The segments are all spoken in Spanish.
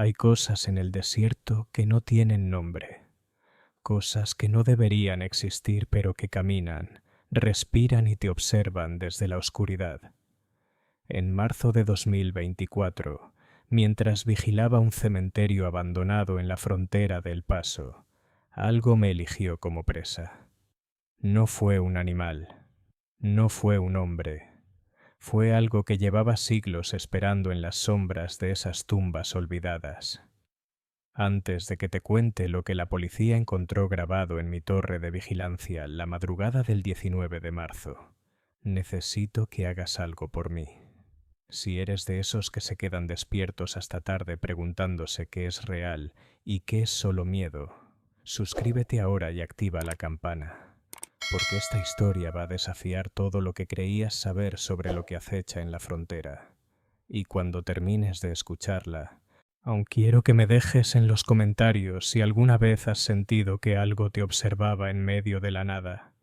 Hay cosas en el desierto que no tienen nombre, cosas que no deberían existir pero que caminan, respiran y te observan desde la oscuridad. En marzo de 2024, mientras vigilaba un cementerio abandonado en la frontera de El Paso, algo me eligió como presa. No fue un animal, no fue un hombre, fue algo que llevaba siglos esperando en las sombras de esas tumbas olvidadas. Antes de que te cuente lo que la policía encontró grabado en mi torre de vigilancia la madrugada del 19 de marzo, necesito que hagas algo por mí. Si eres de esos que se quedan despiertos hasta tarde preguntándose qué es real y qué es solo miedo, suscríbete ahora y activa la campana, porque esta historia va a desafiar todo lo que creías saber sobre lo que acecha en la frontera. Y cuando termines de escucharla, aún quiero que me dejes en los comentarios si alguna vez has sentido que algo te observaba en medio de la nada,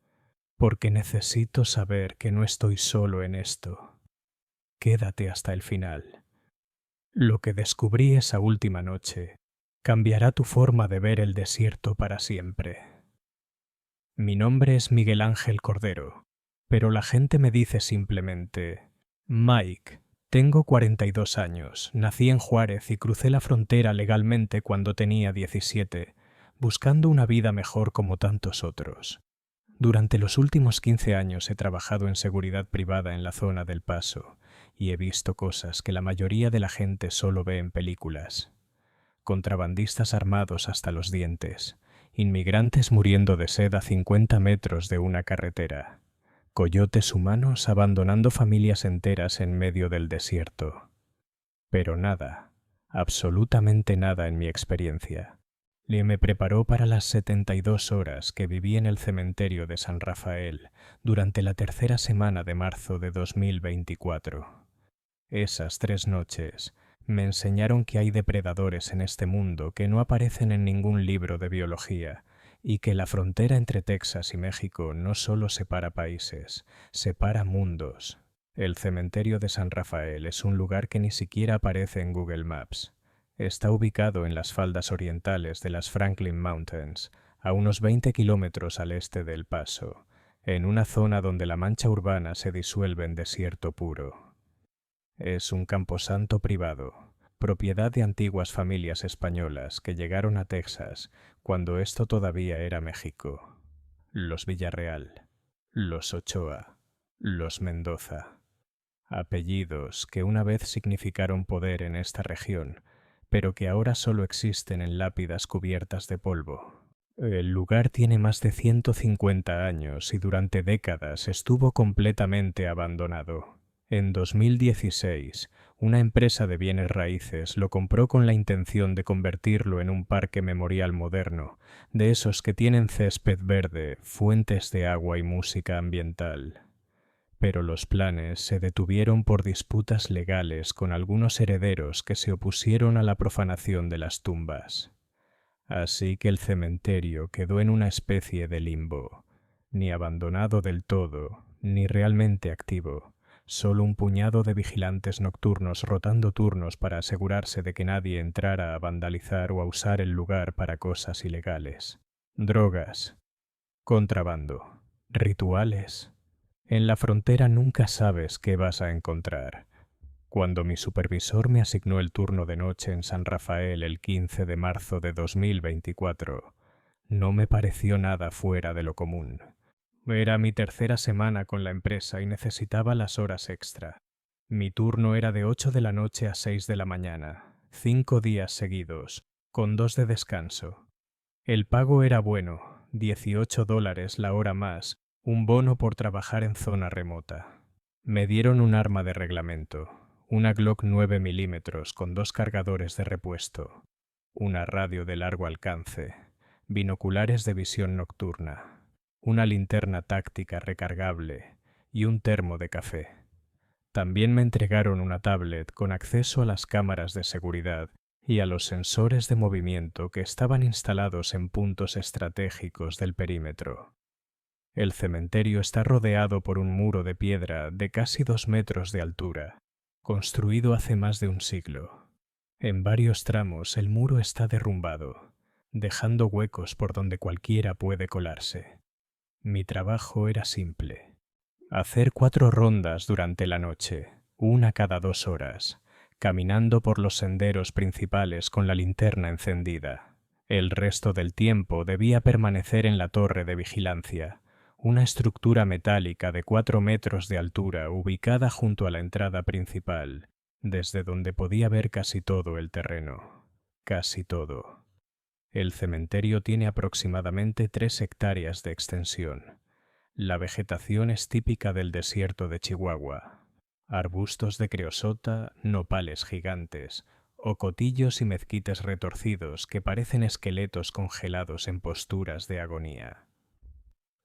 porque necesito saber que no estoy solo en esto. Quédate hasta el final. Lo que descubrí esa última noche cambiará tu forma de ver el desierto para siempre. Mi nombre es Miguel Ángel Cordero, pero la gente me dice simplemente Mike. Tengo 42 años, nací en Juárez y crucé la frontera legalmente cuando tenía 17, buscando una vida mejor como tantos otros. Durante los últimos 15 años he trabajado en seguridad privada en la zona del Paso y he visto cosas que la mayoría de la gente solo ve en películas. Contrabandistas armados hasta los dientes, inmigrantes muriendo de sed a 50 metros de una carretera, coyotes humanos abandonando familias enteras en medio del desierto. Pero nada, absolutamente nada en mi experiencia me preparó para las 72 horas que viví en el cementerio de San Rafael durante la tercera semana de marzo de 2024. Esas 3 noches me enseñaron que hay depredadores en este mundo que no aparecen en ningún libro de biología y que la frontera entre Texas y México no solo separa países, separa mundos. El cementerio de San Rafael es un lugar que ni siquiera aparece en Google Maps. Está ubicado en las faldas orientales de las Franklin Mountains, a unos 20 kilómetros al este de El Paso, en una zona donde la mancha urbana se disuelve en desierto puro. Es un camposanto privado, propiedad de antiguas familias españolas que llegaron a Texas cuando esto todavía era México. Los Villarreal, los Ochoa, los Mendoza. Apellidos que una vez significaron poder en esta región, pero que ahora solo existen en lápidas cubiertas de polvo. El lugar tiene más de 150 años y durante décadas estuvo completamente abandonado. En 2016, una empresa de bienes raíces lo compró con la intención de convertirlo en un parque memorial moderno, de esos que tienen césped verde, fuentes de agua y música ambiental. Pero los planes se detuvieron por disputas legales con algunos herederos que se opusieron a la profanación de las tumbas. Así que el cementerio quedó en una especie de limbo, ni abandonado del todo, ni realmente activo, solo un puñado de vigilantes nocturnos rotando turnos para asegurarse de que nadie entrara a vandalizar o a usar el lugar para cosas ilegales. Drogas, contrabando, rituales. En la frontera nunca sabes qué vas a encontrar. Cuando mi supervisor me asignó el turno de noche en San Rafael el 15 de marzo de 2024, no me pareció nada fuera de lo común. Era mi tercera semana con la empresa y necesitaba las horas extra. Mi turno era de 8 de la noche a 6 de la mañana, 5 días seguidos, con 2 de descanso. El pago era bueno, $18 la hora más, un bono por trabajar en zona remota. Me dieron un arma de reglamento, una Glock 9 milímetros con 2 cargadores de repuesto, una radio de largo alcance, binoculares de visión nocturna, una linterna táctica recargable y un termo de café. También me entregaron una tablet con acceso a las cámaras de seguridad y a los sensores de movimiento que estaban instalados en puntos estratégicos del perímetro. El cementerio está rodeado por un muro de piedra de casi 2 metros de altura, construido hace más de un siglo. En varios tramos el muro está derrumbado, dejando huecos por donde cualquiera puede colarse. Mi trabajo era simple: hacer 4 rondas durante la noche, una cada 2 horas, caminando por los senderos principales con la linterna encendida. El resto del tiempo debía permanecer en la torre de vigilancia, una estructura metálica de 4 metros de altura ubicada junto a la entrada principal, desde donde podía ver casi todo el terreno. Casi todo. El cementerio tiene aproximadamente 3 hectáreas de extensión. La vegetación es típica del desierto de Chihuahua: arbustos de creosota, nopales gigantes, ocotillos y mezquites retorcidos que parecen esqueletos congelados en posturas de agonía.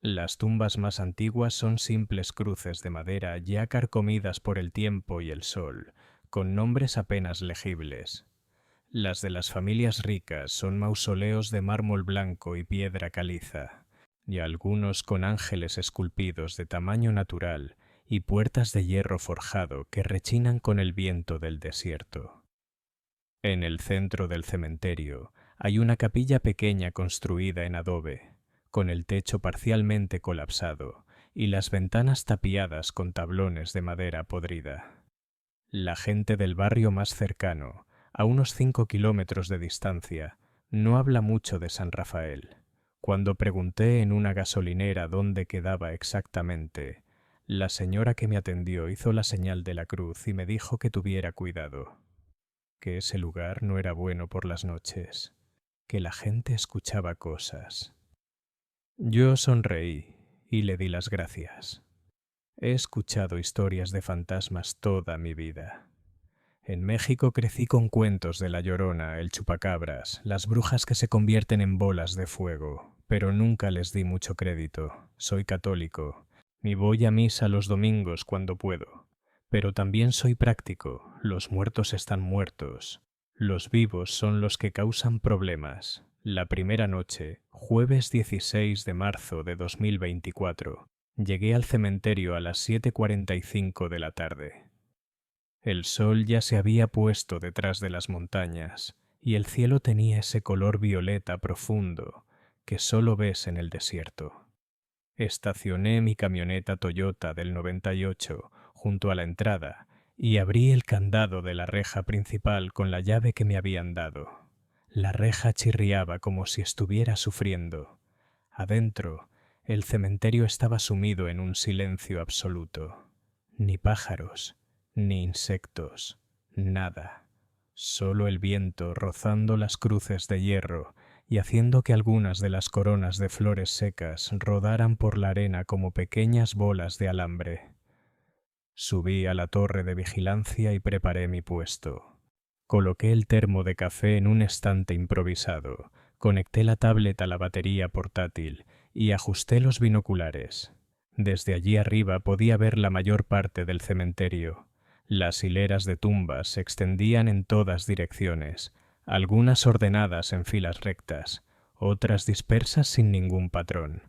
Las tumbas más antiguas son simples cruces de madera ya carcomidas por el tiempo y el sol, con nombres apenas legibles. Las de las familias ricas son mausoleos de mármol blanco y piedra caliza, y algunos con ángeles esculpidos de tamaño natural y puertas de hierro forjado que rechinan con el viento del desierto. En el centro del cementerio hay una capilla pequeña construida en adobe, con el techo parcialmente colapsado y las ventanas tapiadas con tablones de madera podrida. La gente del barrio más cercano, a unos 5 kilómetros de distancia, no habla mucho de San Rafael. Cuando pregunté en una gasolinera dónde quedaba exactamente, la señora que me atendió hizo la señal de la cruz y me dijo que tuviera cuidado, que ese lugar no era bueno por las noches, que la gente escuchaba cosas. Yo sonreí y le di las gracias. He escuchado historias de fantasmas toda mi vida. En México crecí con cuentos de La Llorona, el Chupacabras, las brujas que se convierten en bolas de fuego, pero nunca les di mucho crédito. Soy católico y voy a misa los domingos cuando puedo. Pero también soy práctico: los muertos están muertos. Los vivos son los que causan problemas. La primera noche, jueves 16 de marzo de 2024, llegué al cementerio a las 7:45 de la tarde. El sol ya se había puesto detrás de las montañas y el cielo tenía ese color violeta profundo que solo ves en el desierto. Estacioné mi camioneta Toyota del 98 junto a la entrada y abrí el candado de la reja principal con la llave que me habían dado. La reja chirriaba como si estuviera sufriendo. Adentro, el cementerio estaba sumido en un silencio absoluto. Ni pájaros, ni insectos, nada. Solo el viento rozando las cruces de hierro y haciendo que algunas de las coronas de flores secas rodaran por la arena como pequeñas bolas de alambre. Subí a la torre de vigilancia y preparé mi puesto. Coloqué el termo de café en un estante improvisado, conecté la tablet a la batería portátil y ajusté los binoculares. Desde allí arriba podía ver la mayor parte del cementerio. Las hileras de tumbas se extendían en todas direcciones, algunas ordenadas en filas rectas, otras dispersas sin ningún patrón.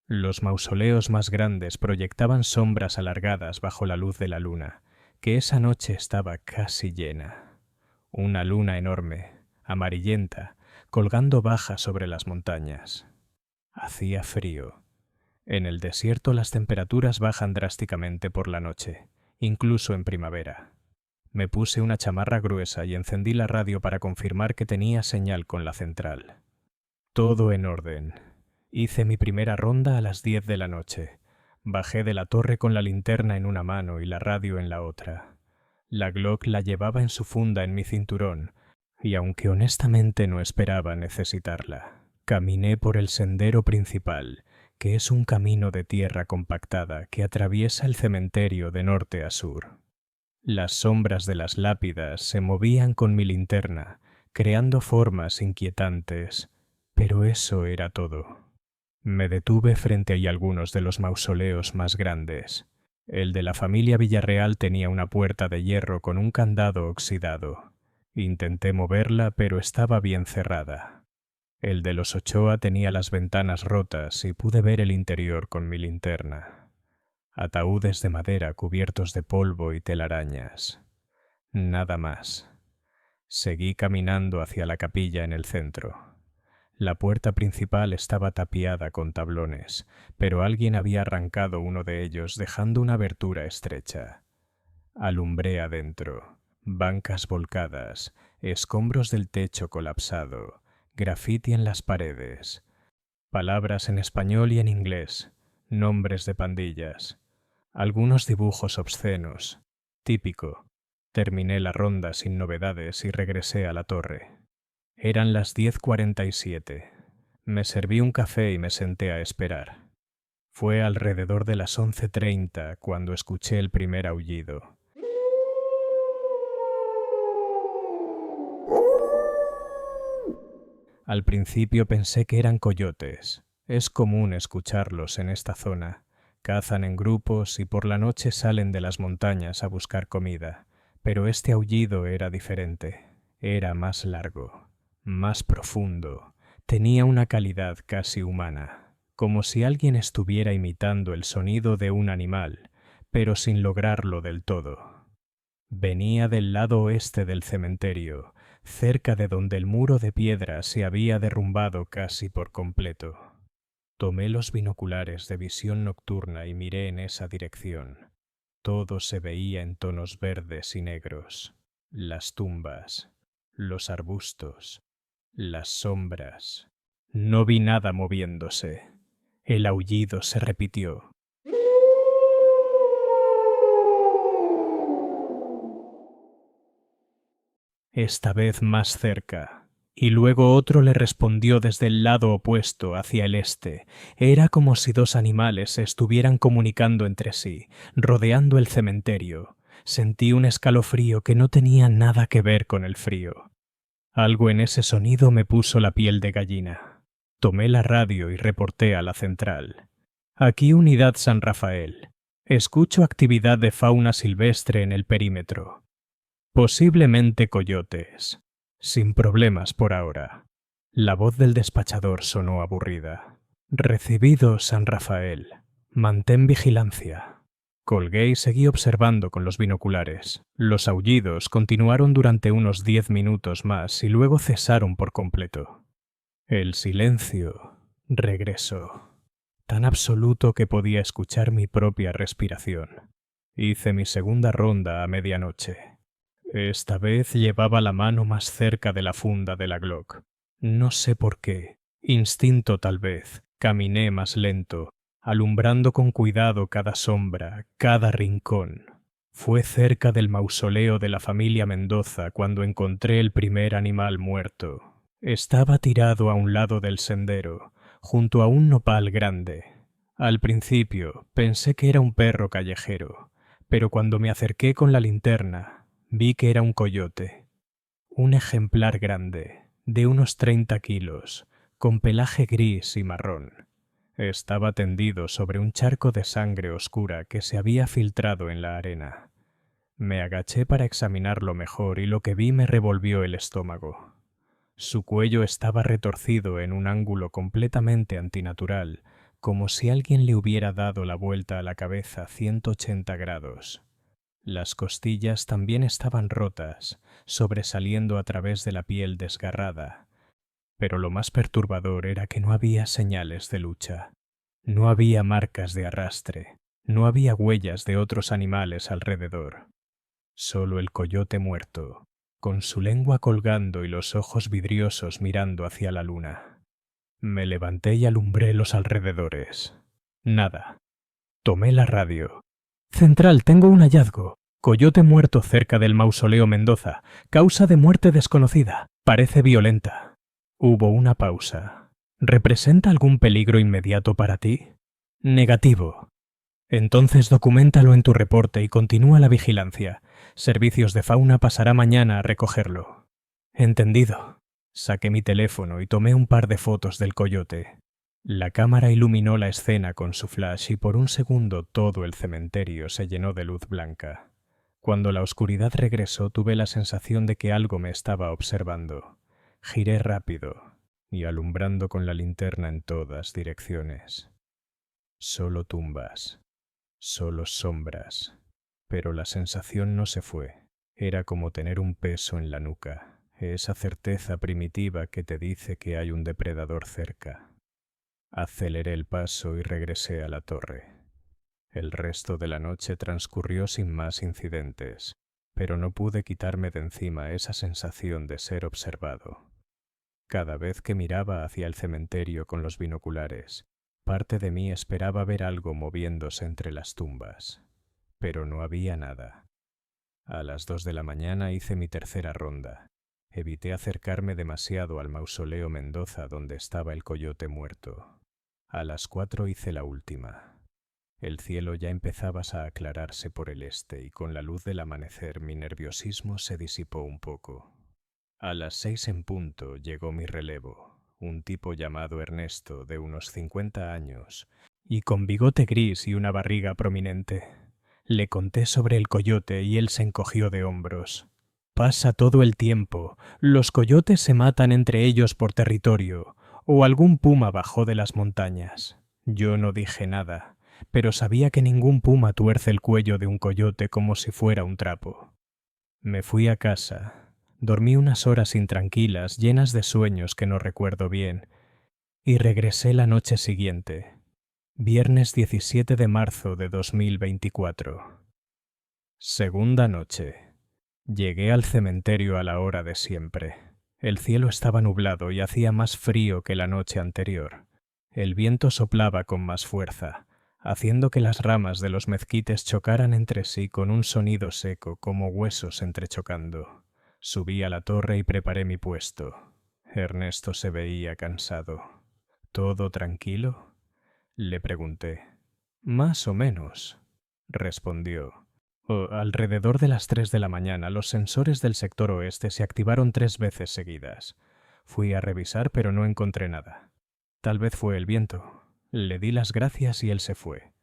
Los mausoleos más grandes proyectaban sombras alargadas bajo la luz de la luna, que esa noche estaba casi llena. Una luna enorme, amarillenta, colgando baja sobre las montañas. Hacía frío. En el desierto las temperaturas bajan drásticamente por la noche, incluso en primavera. Me puse una chamarra gruesa y encendí la radio para confirmar que tenía señal con la central. Todo en orden. Hice mi primera ronda a las 10 de la noche. Bajé de la torre con la linterna en una mano y la radio en la otra. La Glock la llevaba en su funda en mi cinturón, y aunque honestamente no esperaba necesitarla, caminé por el sendero principal, que es un camino de tierra compactada que atraviesa el cementerio de norte a sur. Las sombras de las lápidas se movían con mi linterna, creando formas inquietantes, pero eso era todo. Me detuve frente a algunos de los mausoleos más grandes. El de la familia Villarreal tenía una puerta de hierro con un candado oxidado. Intenté moverla, pero estaba bien cerrada. El de los Ochoa tenía las ventanas rotas y pude ver el interior con mi linterna. Ataúdes de madera cubiertos de polvo y telarañas. Nada más. Seguí caminando hacia la capilla en el centro. La puerta principal estaba tapiada con tablones, pero alguien había arrancado uno de ellos dejando una abertura estrecha. Alumbré adentro, bancas volcadas, escombros del techo colapsado, grafiti en las paredes, palabras en español y en inglés, nombres de pandillas, algunos dibujos obscenos. Típico. Terminé la ronda sin novedades y regresé a la torre. Eran las 10:47. Me serví un café y me senté a esperar. Fue alrededor de las 11:30 cuando escuché el primer aullido. Al principio pensé que eran coyotes. Es común escucharlos en esta zona. Cazan en grupos y por la noche salen de las montañas a buscar comida. Pero este aullido era diferente. Era más largo, más profundo. Tenía una calidad casi humana, como si alguien estuviera imitando el sonido de un animal, pero sin lograrlo del todo. Venía del lado oeste del cementerio, cerca de donde el muro de piedra se había derrumbado casi por completo. Tomé los binoculares de visión nocturna y miré en esa dirección. Todo se veía en tonos verdes y negros. Las tumbas, los arbustos, las sombras. No vi nada moviéndose. El aullido se repitió. Esta vez más cerca, y luego otro le respondió desde el lado opuesto, hacia el este. Era como si dos animales se estuvieran comunicando entre sí, rodeando el cementerio. Sentí un escalofrío que no tenía nada que ver con el frío. Algo en ese sonido me puso la piel de gallina. Tomé la radio y reporté a la central. Aquí Unidad San Rafael. Escucho actividad de fauna silvestre en el perímetro. Posiblemente coyotes. Sin problemas por ahora. La voz del despachador sonó aburrida. Recibido, San Rafael. Mantén vigilancia. Colgué y seguí observando con los binoculares. Los aullidos continuaron durante unos 10 minutos más y luego cesaron por completo. El silencio regresó, tan absoluto que podía escuchar mi propia respiración. Hice mi segunda ronda a medianoche. Esta vez llevaba la mano más cerca de la funda de la Glock. No sé por qué, instinto tal vez, caminé más lento, alumbrando con cuidado cada sombra, cada rincón. Fue cerca del mausoleo de la familia Mendoza cuando encontré el primer animal muerto. Estaba tirado a un lado del sendero, junto a un nopal grande. Al principio pensé que era un perro callejero, pero cuando me acerqué con la linterna, vi que era un coyote. Un ejemplar grande, de unos 30 kilos, con pelaje gris y marrón. Estaba tendido sobre un charco de sangre oscura que se había filtrado en la arena. Me agaché para examinarlo mejor y lo que vi me revolvió el estómago. Su cuello estaba retorcido en un ángulo completamente antinatural, como si alguien le hubiera dado la vuelta a la cabeza 180 grados. Las costillas también estaban rotas, sobresaliendo a través de la piel desgarrada. Pero lo más perturbador era que no había señales de lucha. No había marcas de arrastre. No había huellas de otros animales alrededor. Solo el coyote muerto, con su lengua colgando y los ojos vidriosos mirando hacia la luna. Me levanté y alumbré los alrededores. Nada. Tomé la radio. Central, tengo un hallazgo. Coyote muerto cerca del mausoleo Mendoza. Causa de muerte desconocida. Parece violenta. Hubo una pausa. ¿Representa algún peligro inmediato para ti? Negativo. Entonces documéntalo en tu reporte y continúa la vigilancia. Servicios de fauna pasará mañana a recogerlo. Entendido. Saqué mi teléfono y tomé un par de fotos del coyote. La cámara iluminó la escena con su flash y por un segundo todo el cementerio se llenó de luz blanca. Cuando la oscuridad regresó tuve la sensación de que algo me estaba observando. Giré rápido y alumbrando con la linterna en todas direcciones. Solo tumbas. Solo sombras, pero la sensación no se fue. Era como tener un peso en la nuca. esa certeza primitiva que te dice que hay un depredador cerca. Aceleré el paso y regresé a la torre. El resto de la noche transcurrió sin más incidentes, pero no pude quitarme de encima esa sensación de ser observado. Cada vez que miraba hacia el cementerio con los binoculares, parte de mí esperaba ver algo moviéndose entre las tumbas, pero no había nada. A las 2 de la mañana hice mi tercera ronda. Evité acercarme demasiado al mausoleo Mendoza donde estaba el coyote muerto. A las 4 hice la última. El cielo ya empezaba a aclararse por el este y con la luz del amanecer mi nerviosismo se disipó un poco. A las 6 en punto llegó mi relevo, un tipo llamado Ernesto de unos 50 años y con bigote gris y una barriga prominente. Le conté sobre el coyote y él se encogió de hombros. Pasa todo el tiempo. Los coyotes se matan entre ellos por territorio, o algún puma bajó de las montañas. Yo no dije nada, pero sabía que ningún puma tuerce el cuello de un coyote como si fuera un trapo. Me fui a casa. Dormí unas horas intranquilas, llenas de sueños que no recuerdo bien, y regresé la noche siguiente. Viernes 17 de marzo de 2024. Segunda noche. Llegué al cementerio a la hora de siempre. El cielo estaba nublado y hacía más frío que la noche anterior. El viento soplaba con más fuerza, haciendo que las ramas de los mezquites chocaran entre sí con un sonido seco como huesos entrechocando. Subí a la torre y preparé mi puesto. Ernesto se veía cansado. ¿Todo tranquilo?, le pregunté. Más o menos, respondió. Alrededor de las 3 de la mañana, los sensores del sector oeste se activaron 3 veces seguidas. Fui a revisar, pero no encontré nada. Tal vez fue el viento. Le di las gracias y él se fue.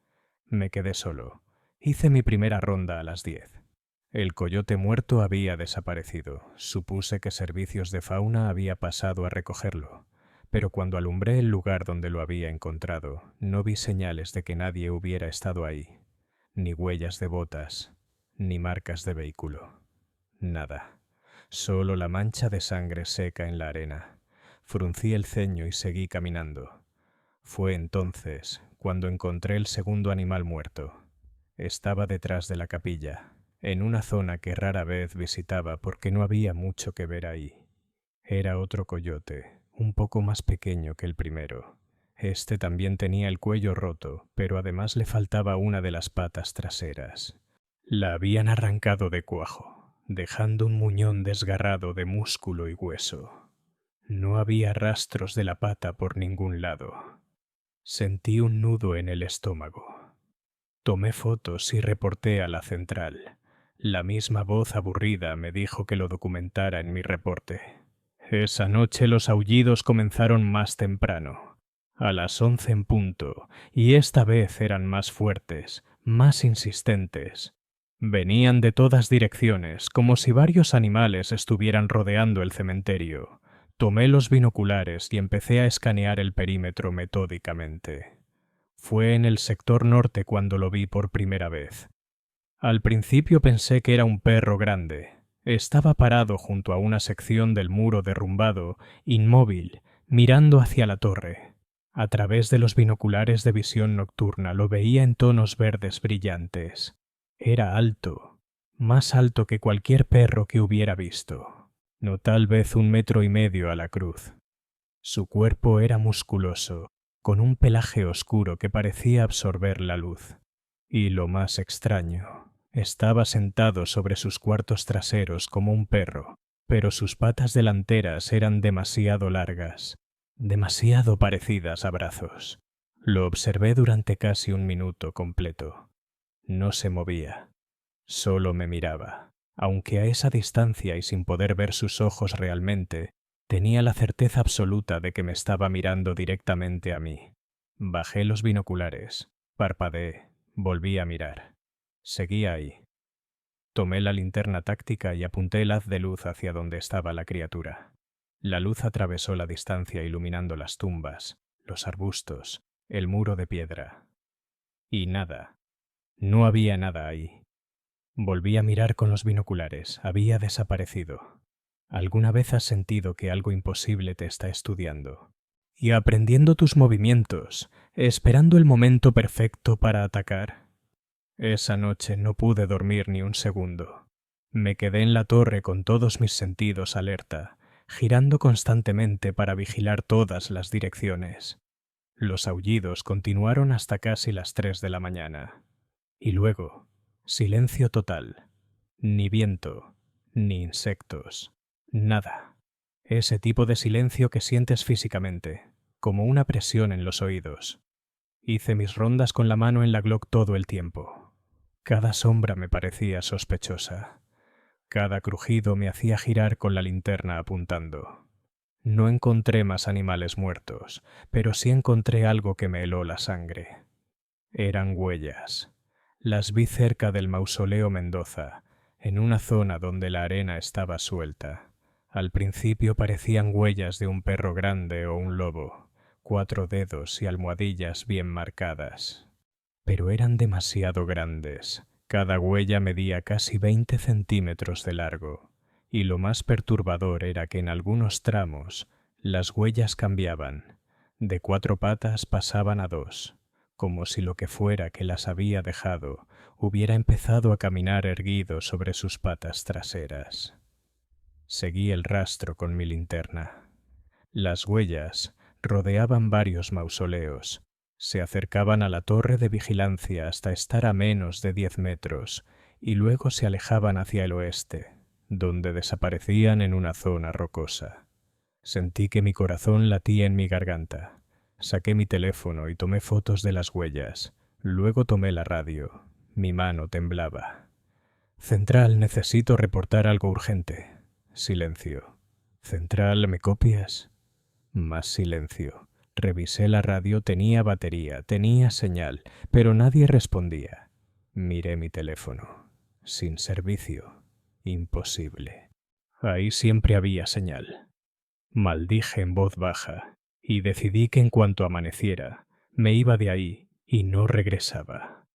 Me quedé solo. Hice mi primera ronda a las 10. El coyote muerto había desaparecido. Supuse que Servicios de Fauna había pasado a recogerlo. Pero cuando alumbré el lugar donde lo había encontrado, no vi señales de que nadie hubiera estado ahí. Ni huellas de botas, ni marcas de vehículo. Nada. Solo la mancha de sangre seca en la arena. Fruncí el ceño y seguí caminando. Fue entonces cuando encontré el segundo animal muerto. Estaba detrás de la capilla, en una zona que rara vez visitaba porque no había mucho que ver ahí. Era otro coyote, un poco más pequeño que el primero. Este también tenía el cuello roto, pero además le faltaba una de las patas traseras. La habían arrancado de cuajo, dejando un muñón desgarrado de músculo y hueso. No había rastros de la pata por ningún lado. Sentí un nudo en el estómago. Tomé fotos y reporté a la central. La misma voz aburrida me dijo que lo documentara en mi reporte. Esa noche los aullidos comenzaron más temprano, a las 11 en punto, y esta vez eran más fuertes, más insistentes. Venían de todas direcciones, como si varios animales estuvieran rodeando el cementerio. Tomé los binoculares y empecé a escanear el perímetro metódicamente. Fue en el sector norte cuando lo vi por primera vez. Al principio pensé que era un perro grande. Estaba parado junto a una sección del muro derrumbado, inmóvil, mirando hacia la torre. A través de los binoculares de visión nocturna lo veía en tonos verdes brillantes. Era alto, más alto que cualquier perro que hubiera visto. No, tal vez 1,5 metros a la cruz. Su cuerpo era musculoso, con un pelaje oscuro que parecía absorber la luz. Y lo más extraño, estaba sentado sobre sus cuartos traseros como un perro, pero sus patas delanteras eran demasiado largas, demasiado parecidas a brazos. Lo observé durante casi 1 minuto completo. No se movía, solo me miraba. Aunque a esa distancia y sin poder ver sus ojos realmente, tenía la certeza absoluta de que me estaba mirando directamente a mí. Bajé los binoculares, parpadeé, volví a mirar. Seguía ahí. Tomé la linterna táctica y apunté el haz de luz hacia donde estaba la criatura. La luz atravesó la distancia iluminando las tumbas, los arbustos, el muro de piedra. Y nada. No había nada ahí. Volví a mirar con los binoculares. Había desaparecido. ¿Alguna vez has sentido que algo imposible te está estudiando y aprendiendo tus movimientos, esperando el momento perfecto para atacar? Esa noche no pude dormir ni un segundo. Me quedé en la torre con todos mis sentidos alerta, girando constantemente para vigilar todas las direcciones. Los aullidos continuaron hasta casi las 3 de la mañana. Y luego, silencio total. Ni viento, ni insectos. Nada. Ese tipo de silencio que sientes físicamente, como una presión en los oídos. Hice mis rondas con la mano en la Glock todo el tiempo. Cada sombra me parecía sospechosa. Cada crujido me hacía girar con la linterna apuntando. No encontré más animales muertos, pero sí encontré algo que me heló la sangre. Eran huellas. Las vi cerca del mausoleo Mendoza, en una zona donde la arena estaba suelta. Al principio parecían huellas de un perro grande o un lobo, 4 dedos y almohadillas bien marcadas. Pero eran demasiado grandes. Cada huella medía casi 20 centímetros de largo, y lo más perturbador era que en algunos tramos las huellas cambiaban. De 4 patas pasaban a 2, como si lo que fuera que las había dejado hubiera empezado a caminar erguido sobre sus patas traseras. Seguí el rastro con mi linterna. Las huellas rodeaban varios mausoleos. Se acercaban a la torre de vigilancia hasta estar a menos de 10 metros y luego se alejaban hacia el oeste, donde desaparecían en una zona rocosa. Sentí que mi corazón latía en mi garganta. Saqué mi teléfono y tomé fotos de las huellas. Luego tomé la radio. Mi mano temblaba. Central, necesito reportar algo urgente. Silencio. Central, ¿me copias? Más silencio. Revisé la radio, tenía batería, tenía señal, pero nadie respondía. Miré mi teléfono. Sin servicio. Imposible. Ahí siempre había señal. Maldije en voz baja y decidí que en cuanto amaneciera, me iba de ahí y no regresaba.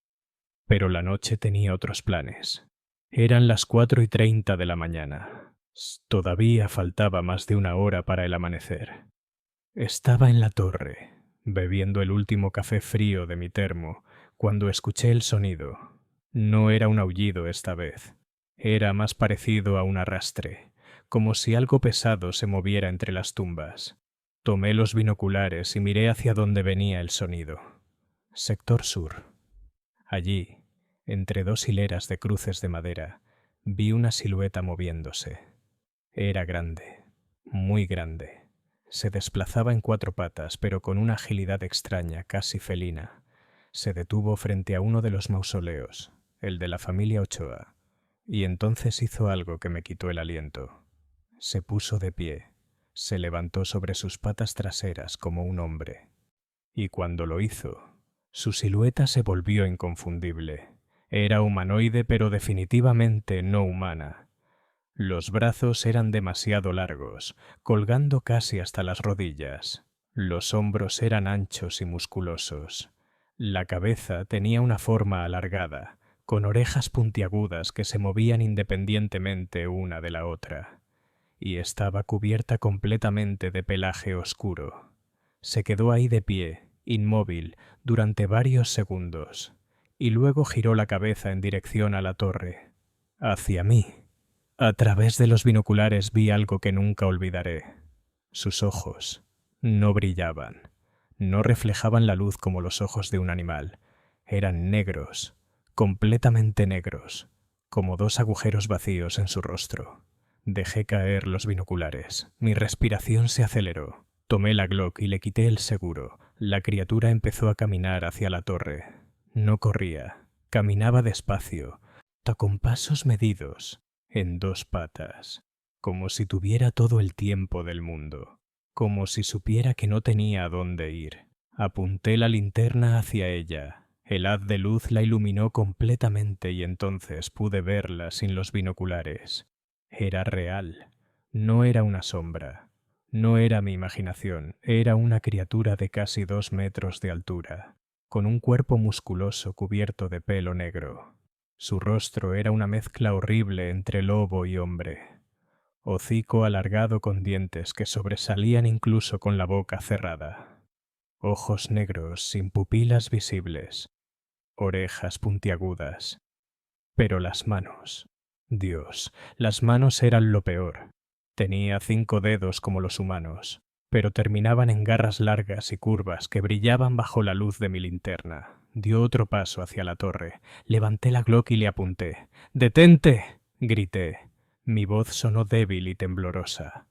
Pero la noche tenía otros planes. Eran las 4:30 de la mañana. Todavía faltaba más de una hora para el amanecer. Estaba en la torre, bebiendo el último café frío de mi termo, cuando escuché el sonido. No era un aullido esta vez. Era más parecido a un arrastre, como si algo pesado se moviera entre las tumbas. Tomé los binoculares y miré hacia donde venía el sonido. Sector sur. Allí, entre 2 hileras de cruces de madera, vi una silueta moviéndose. Era grande, muy grande. Se desplazaba en 4 patas, pero con una agilidad extraña, casi felina. Se detuvo frente a uno de los mausoleos, el de la familia Ochoa, y entonces hizo algo que me quitó el aliento. Se puso de pie, se levantó sobre sus patas traseras como un hombre, y cuando lo hizo, su silueta se volvió inconfundible. Era humanoide, pero definitivamente no humana. Los brazos eran demasiado largos, colgando casi hasta las rodillas. Los hombros eran anchos y musculosos. La cabeza tenía una forma alargada, con orejas puntiagudas que se movían independientemente una de la otra, y estaba cubierta completamente de pelaje oscuro. Se quedó ahí de pie, inmóvil, durante varios segundos, y luego giró la cabeza en dirección a la torre, hacia mí. A través de los binoculares vi algo que nunca olvidaré. Sus ojos no brillaban, no reflejaban la luz como los ojos de un animal. Eran negros, completamente negros, como 2 agujeros vacíos en su rostro. Dejé caer los binoculares. Mi respiración se aceleró. Tomé la Glock y le quité el seguro. La criatura empezó a caminar hacia la torre. No corría, caminaba despacio, con pasos medidos, en 2 patas, como si tuviera todo el tiempo del mundo, como si supiera que no tenía a dónde ir. Apunté la linterna hacia ella. El haz de luz la iluminó completamente y entonces pude verla sin los binoculares. Era real, no era una sombra, no era mi imaginación, era una criatura de casi 2 metros de altura, con un cuerpo musculoso cubierto de pelo negro. Su rostro era una mezcla horrible entre lobo y hombre. hocico alargado con dientes que sobresalían incluso con la boca cerrada, ojos negros sin pupilas visibles, orejas puntiagudas. Pero las manos, Dios, las manos eran lo peor. Tenía 5 dedos como los humanos, pero terminaban en garras largas y curvas que brillaban bajo la luz de mi linterna. Dio otro paso hacia la torre. Levanté la Glock y le apunté. ¡Detente!, grité. Mi voz sonó débil y temblorosa.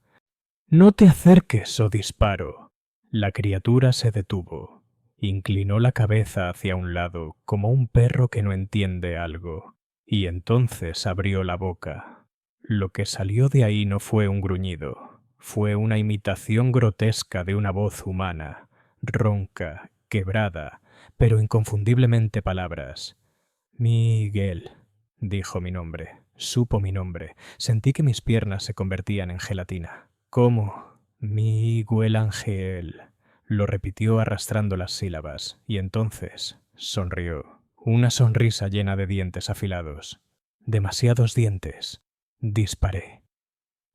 «No te acerques o disparo». La criatura se detuvo. Inclinó la cabeza hacia un lado, como un perro que no entiende algo, y entonces abrió la boca. Lo que salió de ahí no fue un gruñido, fue una imitación grotesca de una voz humana, ronca, quebrada, pero inconfundiblemente palabras. «Miguel», dijo mi nombre, supo mi nombre. Sentí que mis piernas se convertían en gelatina. «¿Cómo?» «Miguel Ángel», lo repitió arrastrando las sílabas, y entonces sonrió. Una sonrisa llena de dientes afilados. Demasiados dientes. Disparé.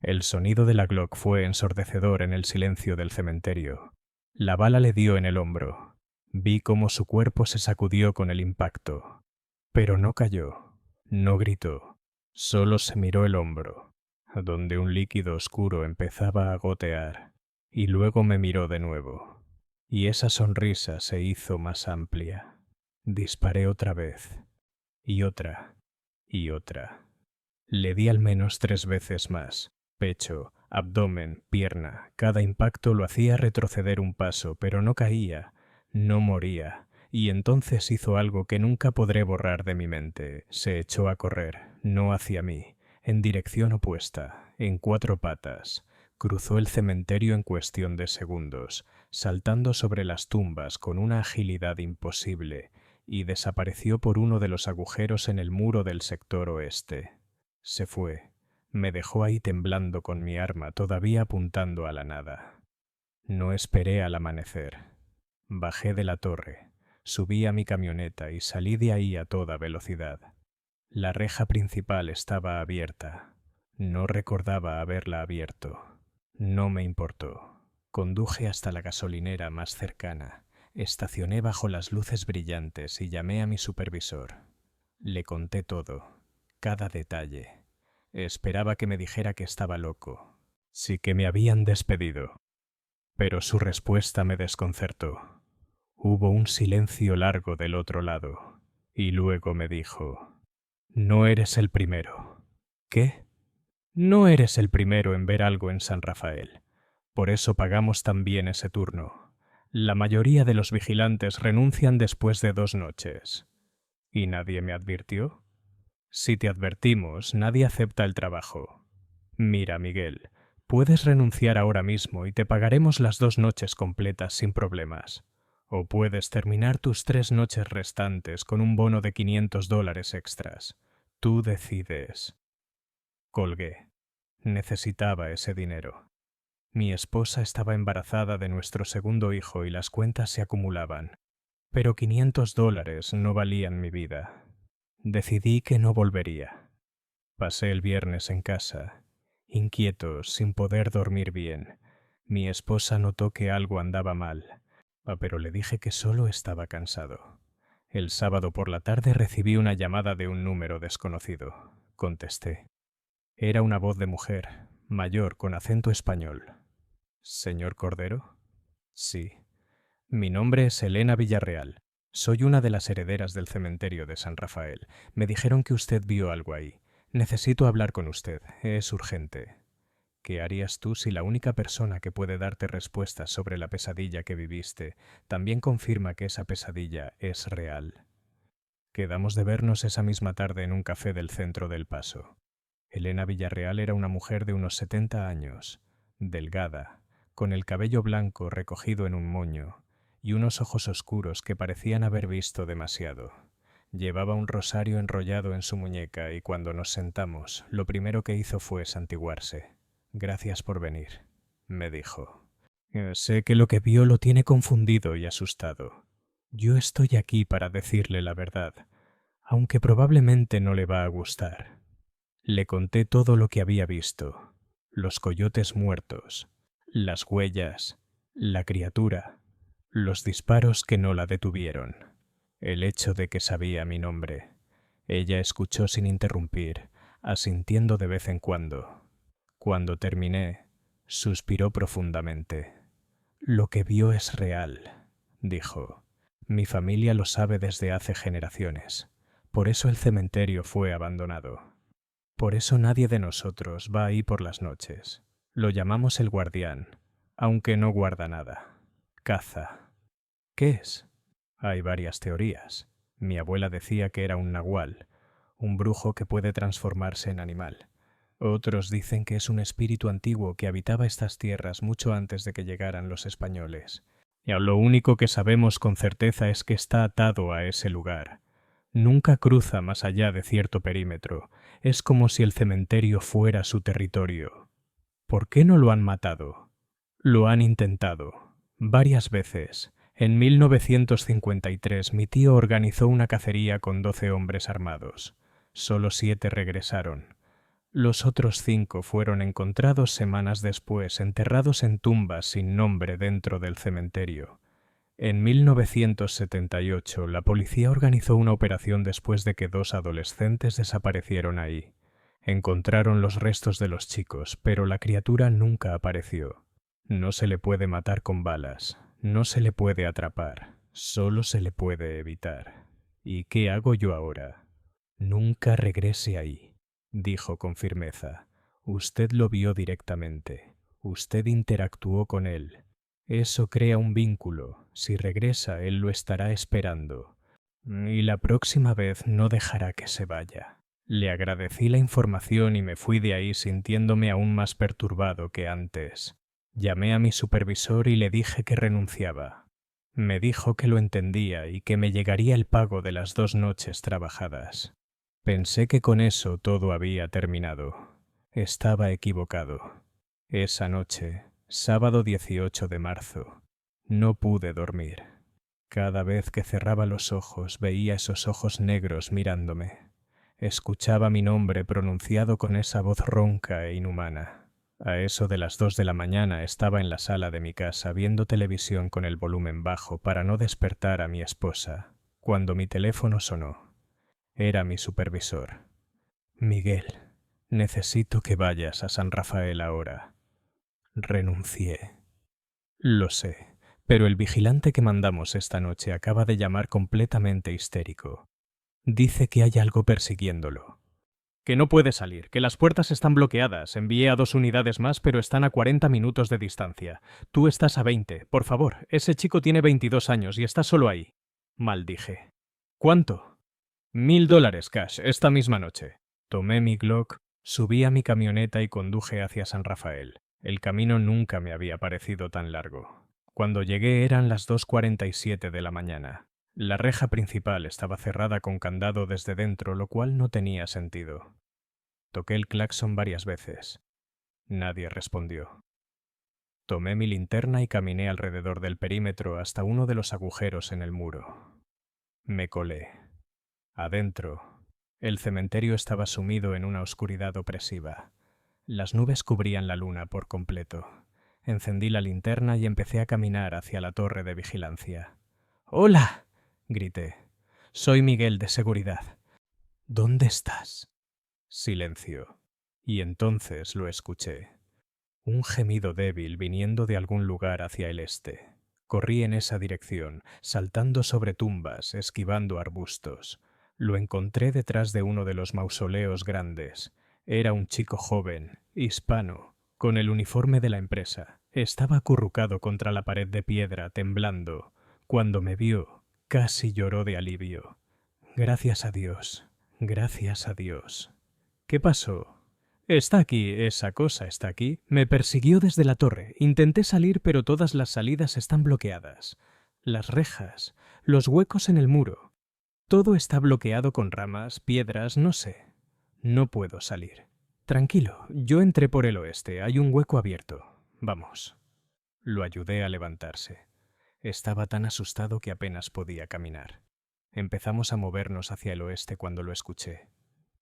El sonido de la Glock fue ensordecedor en el silencio del cementerio. La bala le dio en el hombro. Vi cómo su cuerpo se sacudió con el impacto. Pero no cayó, no gritó, solo se miró el hombro, donde un líquido oscuro empezaba a gotear, y luego me miró de nuevo, y esa sonrisa se hizo más amplia. Disparé otra vez, y otra, y otra. Le di al menos 3 veces más, pecho, abdomen, pierna. Cada impacto lo hacía retroceder un paso, pero no caía, no moría. Y entonces hizo algo que nunca podré borrar de mi mente. Se echó a correr, no hacia mí, en dirección opuesta, en 4 patas. Cruzó el cementerio en cuestión de segundos, saltando sobre las tumbas con una agilidad imposible, y desapareció por uno de los agujeros en el muro del sector oeste. Se fue. Me dejó ahí temblando con mi arma todavía apuntando a la nada. No esperé al amanecer. Bajé de la torre. Subí a mi camioneta y salí de ahí a toda velocidad. La reja principal estaba abierta. No recordaba haberla abierto. No me importó. Conduje hasta la gasolinera más cercana. Estacioné bajo las luces brillantes y llamé a mi supervisor. Le conté todo, cada detalle. Esperaba que me dijera que estaba loco. Sí que me habían despedido. Pero su respuesta me desconcertó. Hubo un silencio largo del otro lado, y luego me dijo: «No eres el primero». «¿Qué?» «No eres el primero en ver algo en San Rafael. Por eso pagamos tan bien ese turno. La mayoría de los vigilantes renuncian después de 2 noches». «¿Y nadie me advirtió?» «Si te advertimos, nadie acepta el trabajo. Mira, Miguel, puedes renunciar ahora mismo y te pagaremos las 2 noches completas sin problemas. O puedes terminar tus 3 noches restantes con un bono de $500 extras. Tú decides». Colgué. Necesitaba ese dinero. Mi esposa estaba embarazada de nuestro segundo hijo y las cuentas se acumulaban. Pero $500 no valían mi vida. Decidí que no volvería. Pasé el viernes en casa, inquieto, sin poder dormir bien. Mi esposa notó que algo andaba mal, pero le dije que solo estaba cansado. El sábado por la tarde recibí una llamada de un número desconocido. Contesté. Era una voz de mujer, mayor, con acento español. «¿Señor Cordero?» «Sí». «Mi nombre es Elena Villarreal. Soy una de las herederas del cementerio de San Rafael. Me dijeron que usted vio algo ahí. Necesito hablar con usted. Es urgente». «¿Qué harías tú si la única persona que puede darte respuestas sobre la pesadilla que viviste también confirma que esa pesadilla es real?» Quedamos de vernos esa misma tarde en un café del centro del Paso. Elena Villarreal era una mujer de unos 70 años, delgada, con el cabello blanco recogido en un moño y unos ojos oscuros que parecían haber visto demasiado. Llevaba un rosario enrollado en su muñeca y cuando nos sentamos, lo primero que hizo fue santiguarse. «Gracias por venir», me dijo. «Sé que lo que vio lo tiene confundido y asustado. Yo estoy aquí para decirle la verdad, aunque probablemente no le va a gustar». Le conté todo lo que había visto, los coyotes muertos, las huellas, la criatura, los disparos que no la detuvieron, el hecho de que sabía mi nombre. Ella escuchó sin interrumpir, asintiendo de vez en cuando. Cuando terminé, suspiró profundamente. «Lo que vio es real», dijo. «Mi familia lo sabe desde hace generaciones. Por eso el cementerio fue abandonado. Por eso nadie de nosotros va ahí por las noches. Lo llamamos el guardián, aunque no guarda nada. Caza. ¿Qué es? Hay varias teorías. Mi abuela decía que era un nahual, un brujo que puede transformarse en animal. Otros dicen que es un espíritu antiguo que habitaba estas tierras mucho antes de que llegaran los españoles. Y lo único que sabemos con certeza es que está atado a ese lugar. Nunca cruza más allá de cierto perímetro. Es como si el cementerio fuera su territorio. ¿Por qué no lo han matado? Lo han intentado. Varias veces. En 1953 mi tío organizó una cacería con 12 hombres armados. Solo 7 regresaron. Los otros 5 fueron encontrados semanas después, enterrados en tumbas sin nombre dentro del cementerio. En 1978, la policía organizó una operación después de que 2 adolescentes desaparecieron ahí. Encontraron los restos de los chicos, pero la criatura nunca apareció. No se le puede matar con balas, no se le puede atrapar, solo se le puede evitar. ¿Y qué hago yo ahora? Nunca regrese ahí, dijo con firmeza. Usted lo vio directamente. Usted interactuó con él. Eso crea un vínculo. Si regresa, él lo estará esperando. Y la próxima vez no dejará que se vaya. Le agradecí la información y me fui de ahí sintiéndome aún más perturbado que antes. Llamé a mi supervisor y le dije que renunciaba. Me dijo que lo entendía y que me llegaría el pago de las 2 noches trabajadas. Pensé que con eso todo había terminado. Estaba equivocado. Esa noche, sábado 18 de marzo, no pude dormir. Cada vez que cerraba los ojos veía esos ojos negros mirándome. Escuchaba mi nombre pronunciado con esa voz ronca e inhumana. A eso de las 2 de la mañana estaba en la sala de mi casa viendo televisión con el volumen bajo para no despertar a mi esposa, cuando mi teléfono sonó. Era mi supervisor. «Miguel, necesito que vayas a San Rafael ahora». Renuncié. Lo sé, pero el vigilante que mandamos esta noche acaba de llamar completamente histérico. Dice que hay algo persiguiéndolo. Que no puede salir, que las puertas están bloqueadas. Envié a 2 unidades más, pero están a 40 minutos de distancia. Tú estás a 20. Por favor, ese chico tiene 22 años y está solo ahí. Maldije. ¿Cuánto? $1000 cash, esta misma noche. Tomé mi Glock, subí a mi camioneta y conduje hacia San Rafael. El camino nunca me había parecido tan largo. Cuando llegué eran las 2:47 de la mañana. La reja principal estaba cerrada con candado desde dentro, lo cual no tenía sentido. Toqué el claxon varias veces. Nadie respondió. Tomé mi linterna y caminé alrededor del perímetro hasta uno de los agujeros en el muro. Me colé. Adentro, el cementerio estaba sumido en una oscuridad opresiva. Las nubes cubrían la luna por completo. Encendí la linterna y empecé a caminar hacia la torre de vigilancia. «¡Hola!», grité. «Soy Miguel de seguridad». «¿Dónde estás?». Silencio. Y entonces lo escuché. Un gemido débil viniendo de algún lugar hacia el este. Corrí en esa dirección, saltando sobre tumbas, esquivando arbustos. Lo encontré detrás de uno de los mausoleos grandes. Era un chico joven, hispano, con el uniforme de la empresa. Estaba acurrucado contra la pared de piedra, temblando. Cuando me vio, casi lloró de alivio. «Gracias a Dios, gracias a Dios». «¿Qué pasó?». «Está aquí, esa cosa está aquí. Me persiguió desde la torre. Intenté salir, pero todas las salidas están bloqueadas. Las rejas, los huecos en el muro. Todo está bloqueado con ramas, piedras, no sé. No puedo salir». «Tranquilo, yo entré por el oeste. Hay un hueco abierto. Vamos». Lo ayudé a levantarse. Estaba tan asustado que apenas podía caminar. Empezamos a movernos hacia el oeste cuando lo escuché.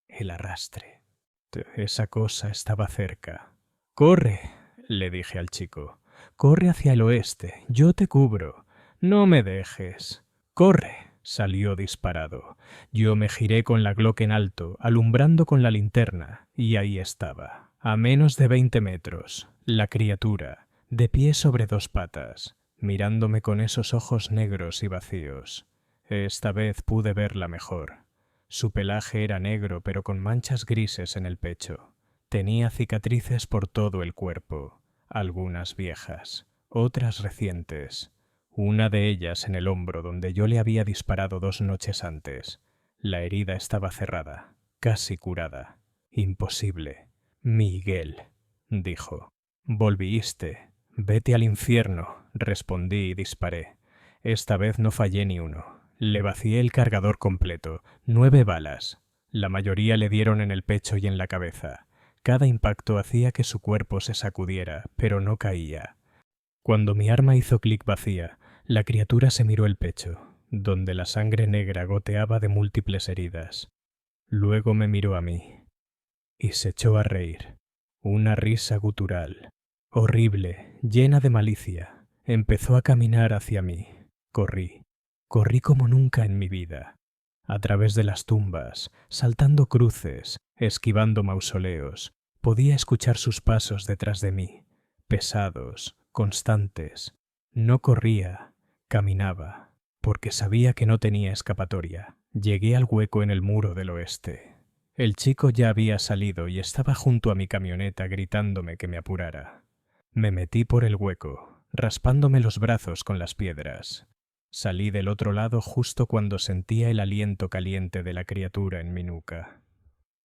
El arrastre. Esa cosa estaba cerca. Corre, le dije al chico. Corre hacia el oeste, yo te cubro. No me dejes. Corre, salió disparado. Yo me giré con la Glock en alto, alumbrando con la linterna, y ahí estaba, a menos de 20 metros, la criatura, de pie sobre dos patas, mirándome con esos ojos negros y vacíos. Esta vez pude verla mejor. Su pelaje era negro pero con manchas grises en el pecho. Tenía cicatrices por todo el cuerpo, algunas viejas, otras recientes. Una de ellas en el hombro donde yo le había disparado 2 noches antes. La herida estaba cerrada, casi curada. Imposible. Miguel, dijo. Volviste. Vete al infierno, respondí y disparé. Esta vez no fallé ni uno. Le vacié el cargador completo, 9 balas. La mayoría le dieron en el pecho y en la cabeza. Cada impacto hacía que su cuerpo se sacudiera, pero no caía. Cuando mi arma hizo clic vacía, la criatura se miró el pecho, donde la sangre negra goteaba de múltiples heridas. Luego me miró a mí y se echó a reír. Una risa gutural, horrible, llena de malicia. Empezó a caminar hacia mí. Corrí como nunca en mi vida. A través de las tumbas, saltando cruces, esquivando mausoleos, podía escuchar sus pasos detrás de mí, pesados, constantes. No corría, caminaba, porque sabía que no tenía escapatoria. Llegué al hueco en el muro del oeste. El chico ya había salido y estaba junto a mi camioneta gritándome que me apurara. Me metí por el hueco, raspándome los brazos con las piedras. Salí del otro lado justo cuando sentía el aliento caliente de la criatura en mi nuca.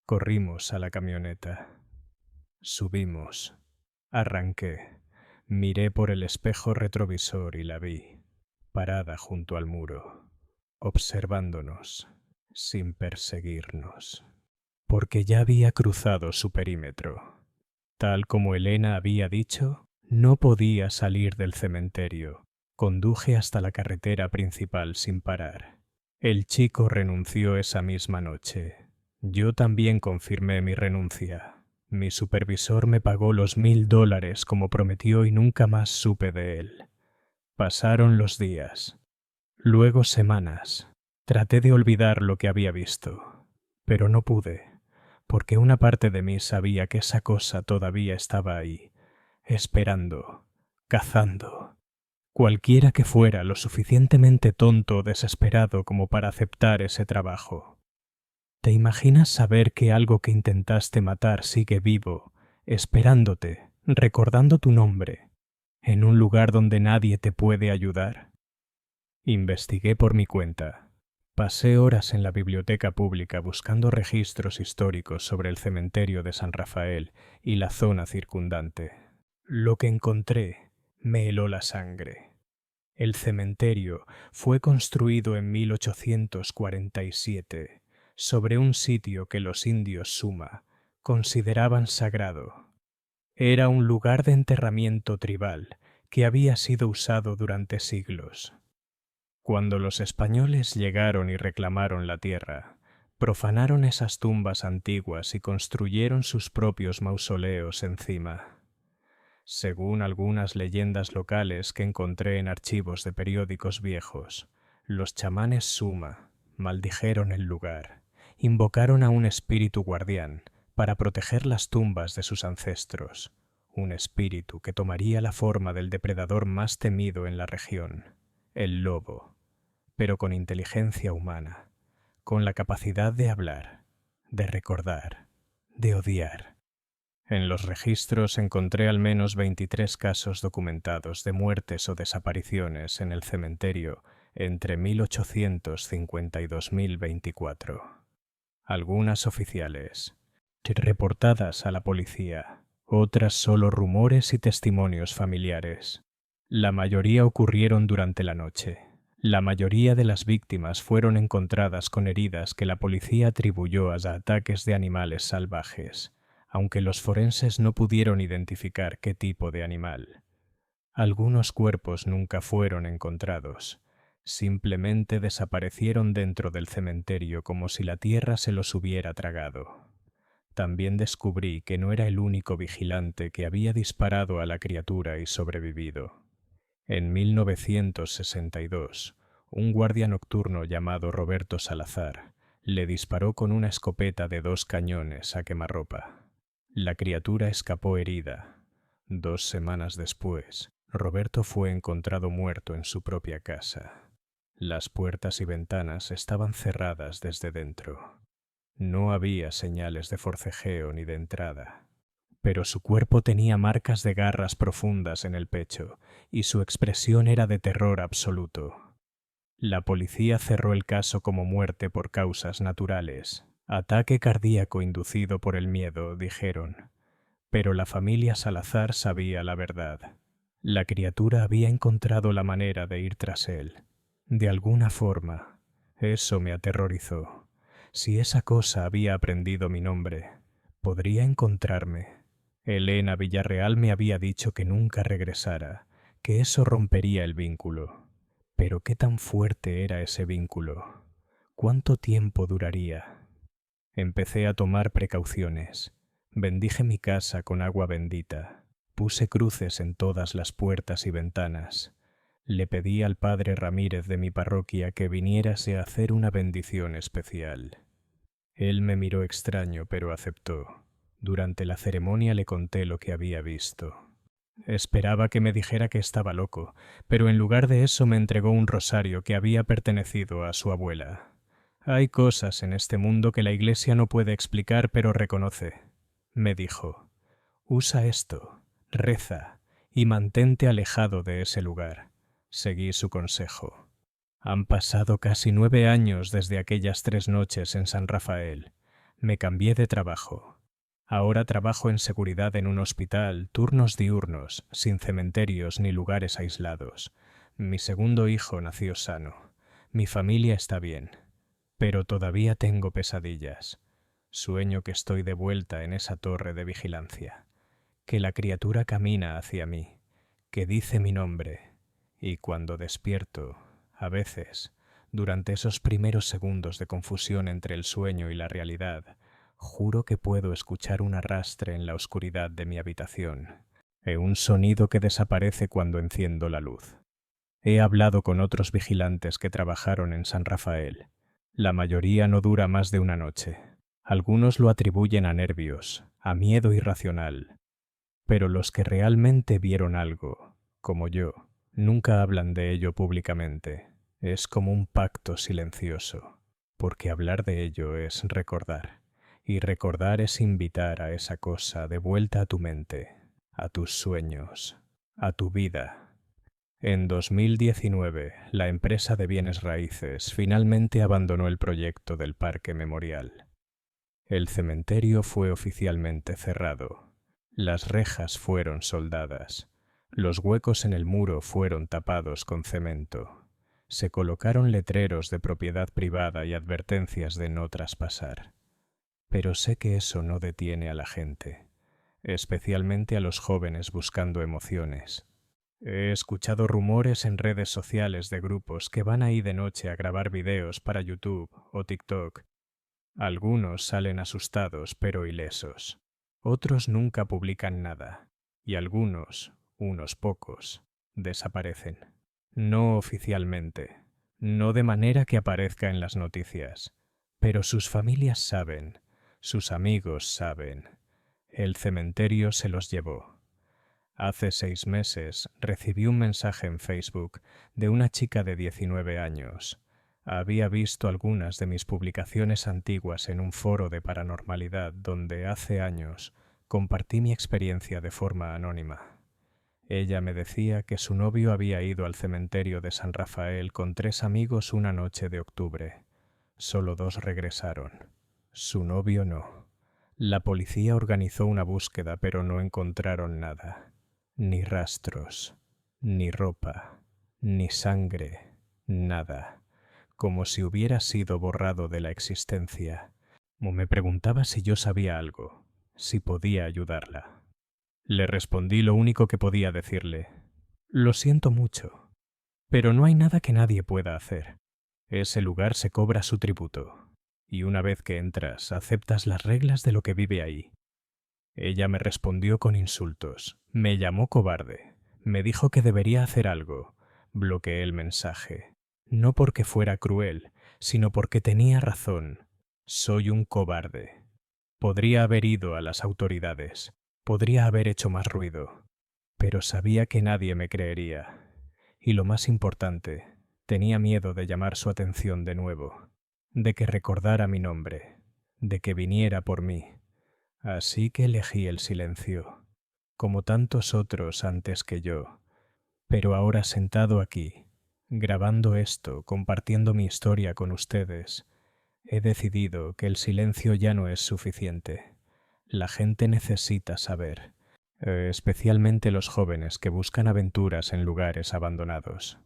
Corrimos a la camioneta. Subimos. Arranqué. Miré por el espejo retrovisor y la vi, parada junto al muro, observándonos, sin perseguirnos, porque ya había cruzado su perímetro. Tal como Elena había dicho, no podía salir del cementerio. Conduje hasta la carretera principal sin parar. El chico renunció esa misma noche. Yo también confirmé mi renuncia. Mi supervisor me pagó los $1000 como prometió y nunca más supe de él. Pasaron los días, luego semanas. Traté de olvidar lo que había visto, pero no pude, porque una parte de mí sabía que esa cosa todavía estaba ahí, esperando, cazando. Cualquiera que fuera lo suficientemente tonto o desesperado como para aceptar ese trabajo. ¿Te imaginas saber que algo que intentaste matar sigue vivo, esperándote, recordando tu nombre, en un lugar donde nadie te puede ayudar? Investigué por mi cuenta. Pasé horas en la biblioteca pública buscando registros históricos sobre el cementerio de San Rafael y la zona circundante. Lo que encontré me heló la sangre. El cementerio fue construido en 1847 sobre un sitio que los indios Suma consideraban sagrado. Era un lugar de enterramiento tribal que había sido usado durante siglos. Cuando los españoles llegaron y reclamaron la tierra, profanaron esas tumbas antiguas y construyeron sus propios mausoleos encima. Según algunas leyendas locales que encontré en archivos de periódicos viejos, los chamanes Suma maldijeron el lugar, invocaron a un espíritu guardián para proteger las tumbas de sus ancestros, un espíritu que tomaría la forma del depredador más temido en la región, el lobo, pero con inteligencia humana, con la capacidad de hablar, de recordar, de odiar. En los registros encontré al menos 23 casos documentados de muertes o desapariciones en el cementerio entre 1850 y 2024. Algunas oficiales, reportadas a la policía, otras solo rumores y testimonios familiares. La mayoría ocurrieron durante la noche. La mayoría de las víctimas fueron encontradas con heridas que la policía atribuyó a ataques de animales salvajes, aunque los forenses no pudieron identificar qué tipo de animal. Algunos cuerpos nunca fueron encontrados, simplemente desaparecieron dentro del cementerio como si la tierra se los hubiera tragado. También descubrí que no era el único vigilante que había disparado a la criatura y sobrevivido. En 1962, un guardia nocturno llamado Roberto Salazar le disparó con una escopeta de 2 cañones a quemarropa. La criatura escapó herida. 2 semanas después, Roberto fue encontrado muerto en su propia casa. Las puertas y ventanas estaban cerradas desde dentro. No había señales de forcejeo ni de entrada, pero su cuerpo tenía marcas de garras profundas en el pecho y su expresión era de terror absoluto. La policía cerró el caso como muerte por causas naturales. Ataque cardíaco inducido por el miedo, dijeron. Pero la familia Salazar sabía la verdad. La criatura había encontrado la manera de ir tras él. De alguna forma, eso me aterrorizó. Si esa cosa había aprendido mi nombre, podría encontrarme. Elena Villarreal me había dicho que nunca regresara, que eso rompería el vínculo. Pero qué tan fuerte era ese vínculo. ¿Cuánto tiempo duraría? Empecé a tomar precauciones. Bendije mi casa con agua bendita. Puse cruces en todas las puertas y ventanas. Le pedí al padre Ramírez de mi parroquia que viniérase a hacer una bendición especial. Él me miró extraño, pero aceptó. Durante la ceremonia le conté lo que había visto. Esperaba que me dijera que estaba loco, pero en lugar de eso me entregó un rosario que había pertenecido a su abuela. Hay cosas en este mundo que la Iglesia no puede explicar, pero reconoce. Me dijo, usa esto, reza y mantente alejado de ese lugar. Seguí su consejo. Han pasado casi 9 años desde aquellas 3 noches en San Rafael. Me cambié de trabajo. Ahora trabajo en seguridad en un hospital, turnos diurnos, sin cementerios ni lugares aislados. Mi segundo hijo nació sano. Mi familia está bien. Pero todavía tengo pesadillas. Sueño que estoy de vuelta en esa torre de vigilancia. Que la criatura camina hacia mí. Que dice mi nombre. Y cuando despierto, a veces, durante esos primeros segundos de confusión entre el sueño y la realidad, juro que puedo escuchar un arrastre en la oscuridad de mi habitación, un sonido que desaparece cuando enciendo la luz. He hablado con otros vigilantes que trabajaron en San Rafael. La mayoría no dura más de una noche. Algunos lo atribuyen a nervios, a miedo irracional. Pero los que realmente vieron algo, como yo, nunca hablan de ello públicamente. Es como un pacto silencioso, porque hablar de ello es recordar, y recordar es invitar a esa cosa de vuelta a tu mente, a tus sueños, a tu vida. En 2019, la empresa de bienes raíces finalmente abandonó el proyecto del Parque Memorial. El cementerio fue oficialmente cerrado. Las rejas fueron soldadas. Los huecos en el muro fueron tapados con cemento. Se colocaron letreros de propiedad privada y advertencias de no traspasar. Pero sé que eso no detiene a la gente, especialmente a los jóvenes buscando emociones. He escuchado rumores en redes sociales de grupos que van ahí de noche a grabar videos para YouTube o TikTok. Algunos salen asustados pero ilesos. Otros nunca publican nada. Y algunos, unos pocos, desaparecen. No oficialmente, no de manera que aparezca en las noticias. Pero sus familias saben, sus amigos saben. El cementerio se los llevó. Hace 6 meses recibí un mensaje en Facebook de una chica de 19 años. Había visto algunas de mis publicaciones antiguas en un foro de paranormalidad donde hace años compartí mi experiencia de forma anónima. Ella me decía que su novio había ido al cementerio de San Rafael con 3 amigos una noche de octubre. Solo 2 regresaron. Su novio no. La policía organizó una búsqueda, pero no encontraron nada. Ni rastros, ni ropa, ni sangre, nada. Como si hubiera sido borrado de la existencia. Me preguntaba si yo sabía algo, si podía ayudarla. Le respondí lo único que podía decirle. Lo siento mucho, pero no hay nada que nadie pueda hacer. Ese lugar se cobra su tributo. y una vez que entras, aceptas las reglas de lo que vive ahí. Ella me respondió con insultos, me llamó cobarde, me dijo que debería hacer algo. Bloqueé el mensaje, no porque fuera cruel, sino porque tenía razón. Soy un cobarde. Podría haber ido a las autoridades, podría haber hecho más ruido, pero sabía que nadie me creería. Y lo más importante, tenía miedo de llamar su atención de nuevo, de que recordara mi nombre, de que viniera por mí. Así que elegí el silencio, como tantos otros antes que yo. Pero ahora sentado aquí, grabando esto, compartiendo mi historia con ustedes, he decidido que el silencio ya no es suficiente. La gente necesita saber, especialmente los jóvenes que buscan aventuras en lugares abandonados.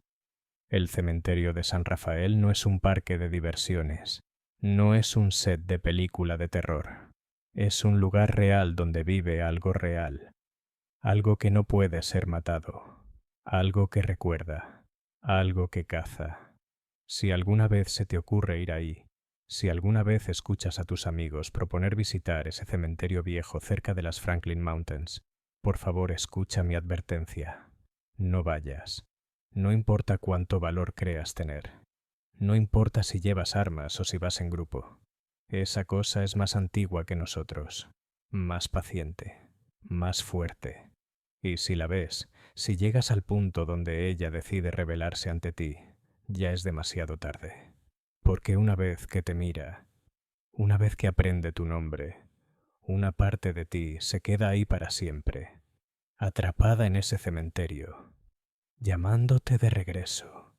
El cementerio de San Rafael no es un parque de diversiones, no es un set de película de terror. Es un lugar real donde vive algo real, algo que no puede ser matado, algo que recuerda, algo que caza. Si alguna vez se te ocurre ir ahí, si alguna vez escuchas a tus amigos proponer visitar ese cementerio viejo cerca de las Franklin Mountains, por favor escucha mi advertencia. No vayas. No importa cuánto valor creas tener. No importa si llevas armas o si vas en grupo. Esa cosa es más antigua que nosotros, más paciente, más fuerte. Y si la ves, si llegas al punto donde ella decide rebelarse ante ti, ya es demasiado tarde. Porque una vez que te mira, una vez que aprende tu nombre, una parte de ti se queda ahí para siempre, atrapada en ese cementerio, llamándote de regreso.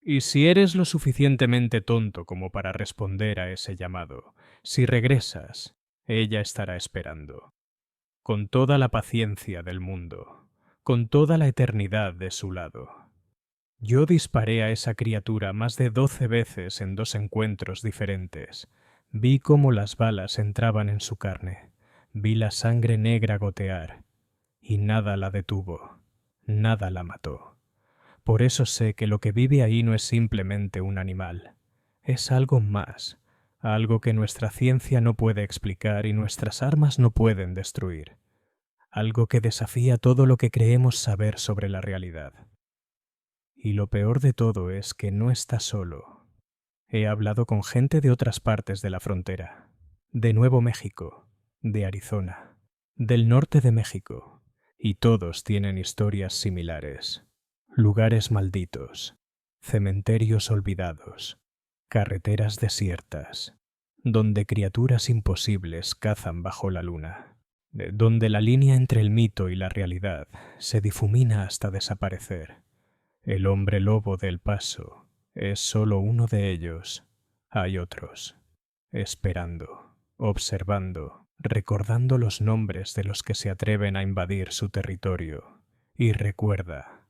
Y si eres lo suficientemente tonto como para responder a ese llamado, si regresas, ella estará esperando, con toda la paciencia del mundo, con toda la eternidad de su lado. Yo disparé a esa criatura más de 12 veces en 2 encuentros diferentes. Vi cómo las balas entraban en su carne, vi la sangre negra gotear, y nada la detuvo, nada la mató. Por eso sé que lo que vive ahí no es simplemente un animal, es algo más, algo que nuestra ciencia no puede explicar y nuestras armas no pueden destruir, algo que desafía todo lo que creemos saber sobre la realidad. Y lo peor de todo es que no está solo. He hablado con gente de otras partes de la frontera, de Nuevo México, de Arizona, del norte de México, y todos tienen historias similares. Lugares malditos, cementerios olvidados, carreteras desiertas, donde criaturas imposibles cazan bajo la luna, donde la línea entre el mito y la realidad se difumina hasta desaparecer. El hombre lobo del Paso es solo uno de ellos. Hay otros, esperando, observando, recordando los nombres de los que se atreven a invadir su territorio. Y recuerda,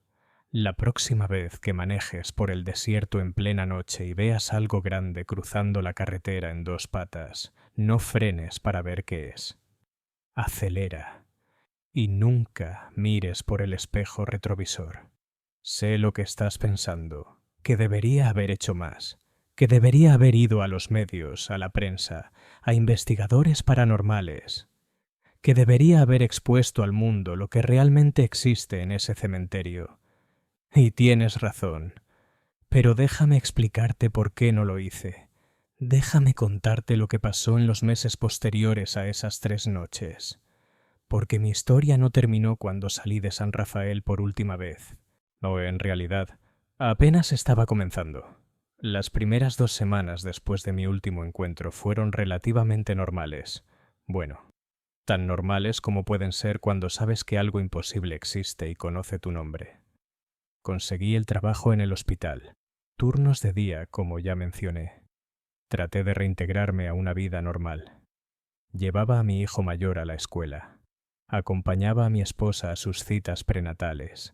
la próxima vez que manejes por el desierto en plena noche y veas algo grande cruzando la carretera en 2 patas, no frenes para ver qué es. Acelera y nunca mires por el espejo retrovisor. Sé lo que estás pensando, que debería haber hecho más, que debería haber ido a los medios, a la prensa, a investigadores paranormales, que debería haber expuesto al mundo lo que realmente existe en ese cementerio. Y tienes razón, pero déjame explicarte por qué no lo hice. Déjame contarte lo que pasó en los meses posteriores a esas 3 noches, porque mi historia no terminó cuando salí de San Rafael por última vez. O en realidad, apenas estaba comenzando. Las primeras 2 semanas después de mi último encuentro fueron relativamente normales. Bueno, tan normales como pueden ser cuando sabes que algo imposible existe y conoce tu nombre. Conseguí el trabajo en el hospital, turnos de día, como ya mencioné. Traté de reintegrarme a una vida normal. Llevaba a mi hijo mayor a la escuela. Acompañaba a mi esposa a sus citas prenatales.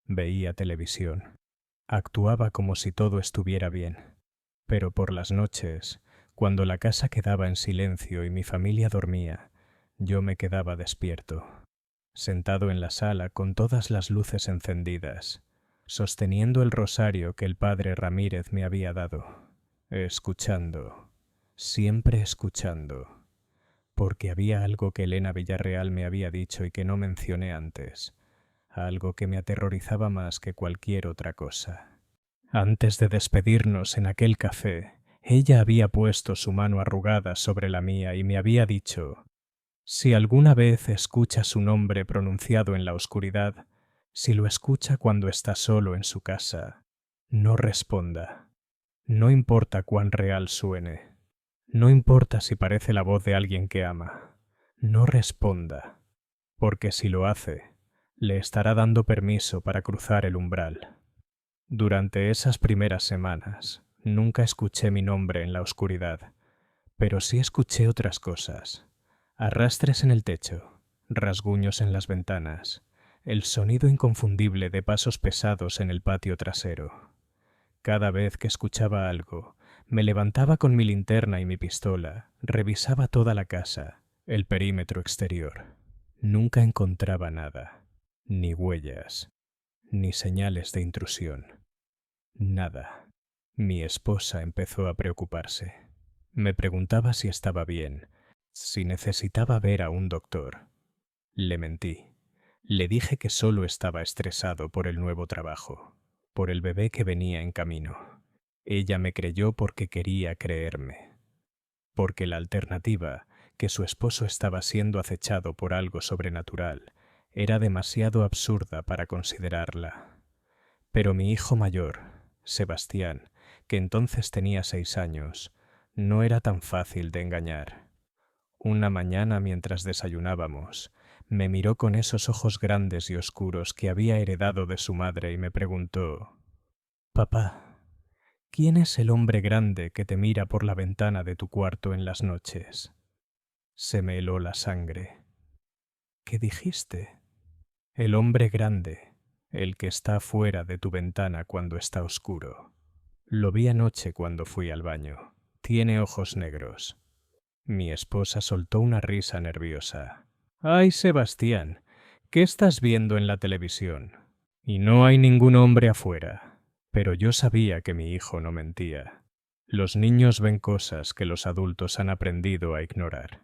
Veía televisión. Actuaba como si todo estuviera bien. Pero por las noches, cuando la casa quedaba en silencio y mi familia dormía, yo me quedaba despierto, sentado en la sala con todas las luces encendidas, sosteniendo el rosario que el padre Ramírez me había dado, escuchando, siempre escuchando, porque había algo que Elena Villarreal me había dicho y que no mencioné antes, algo que me aterrorizaba más que cualquier otra cosa. Antes de despedirnos en aquel café, ella había puesto su mano arrugada sobre la mía y me había dicho: si alguna vez escucha su nombre pronunciado en la oscuridad, si lo escucha cuando está solo en su casa, no responda. No importa cuán real suene. No importa si parece la voz de alguien que ama. No responda, porque si lo hace, le estará dando permiso para cruzar el umbral. Durante esas primeras semanas, nunca escuché mi nombre en la oscuridad, pero sí escuché otras cosas. Arrastres en el techo, rasguños en las ventanas, el sonido inconfundible de pasos pesados en el patio trasero. Cada vez que escuchaba algo, me levantaba con mi linterna y mi pistola, revisaba toda la casa, el perímetro exterior. Nunca encontraba nada, ni huellas, ni señales de intrusión. Nada. Mi esposa empezó a preocuparse. Me preguntaba si estaba bien, si necesitaba ver a un doctor. Le mentí. Le dije que solo estaba estresado por el nuevo trabajo, por el bebé que venía en camino. Ella me creyó porque quería creerme, porque la alternativa, que su esposo estaba siendo acechado por algo sobrenatural, era demasiado absurda para considerarla. Pero mi hijo mayor, Sebastián, que entonces tenía 6 años, no era tan fácil de engañar. Una mañana mientras desayunábamos, me miró con esos ojos grandes y oscuros que había heredado de su madre y me preguntó: «Papá, ¿quién es el hombre grande que te mira por la ventana de tu cuarto en las noches?» Se me heló la sangre. «¿Qué dijiste?» «El hombre grande, el que está fuera de tu ventana cuando está oscuro. Lo vi anoche cuando fui al baño. Tiene ojos negros». Mi esposa soltó una risa nerviosa. «Ay, Sebastián, ¿qué estás viendo en la televisión? Y no hay ningún hombre afuera». Pero yo sabía que mi hijo no mentía. Los niños ven cosas que los adultos han aprendido a ignorar.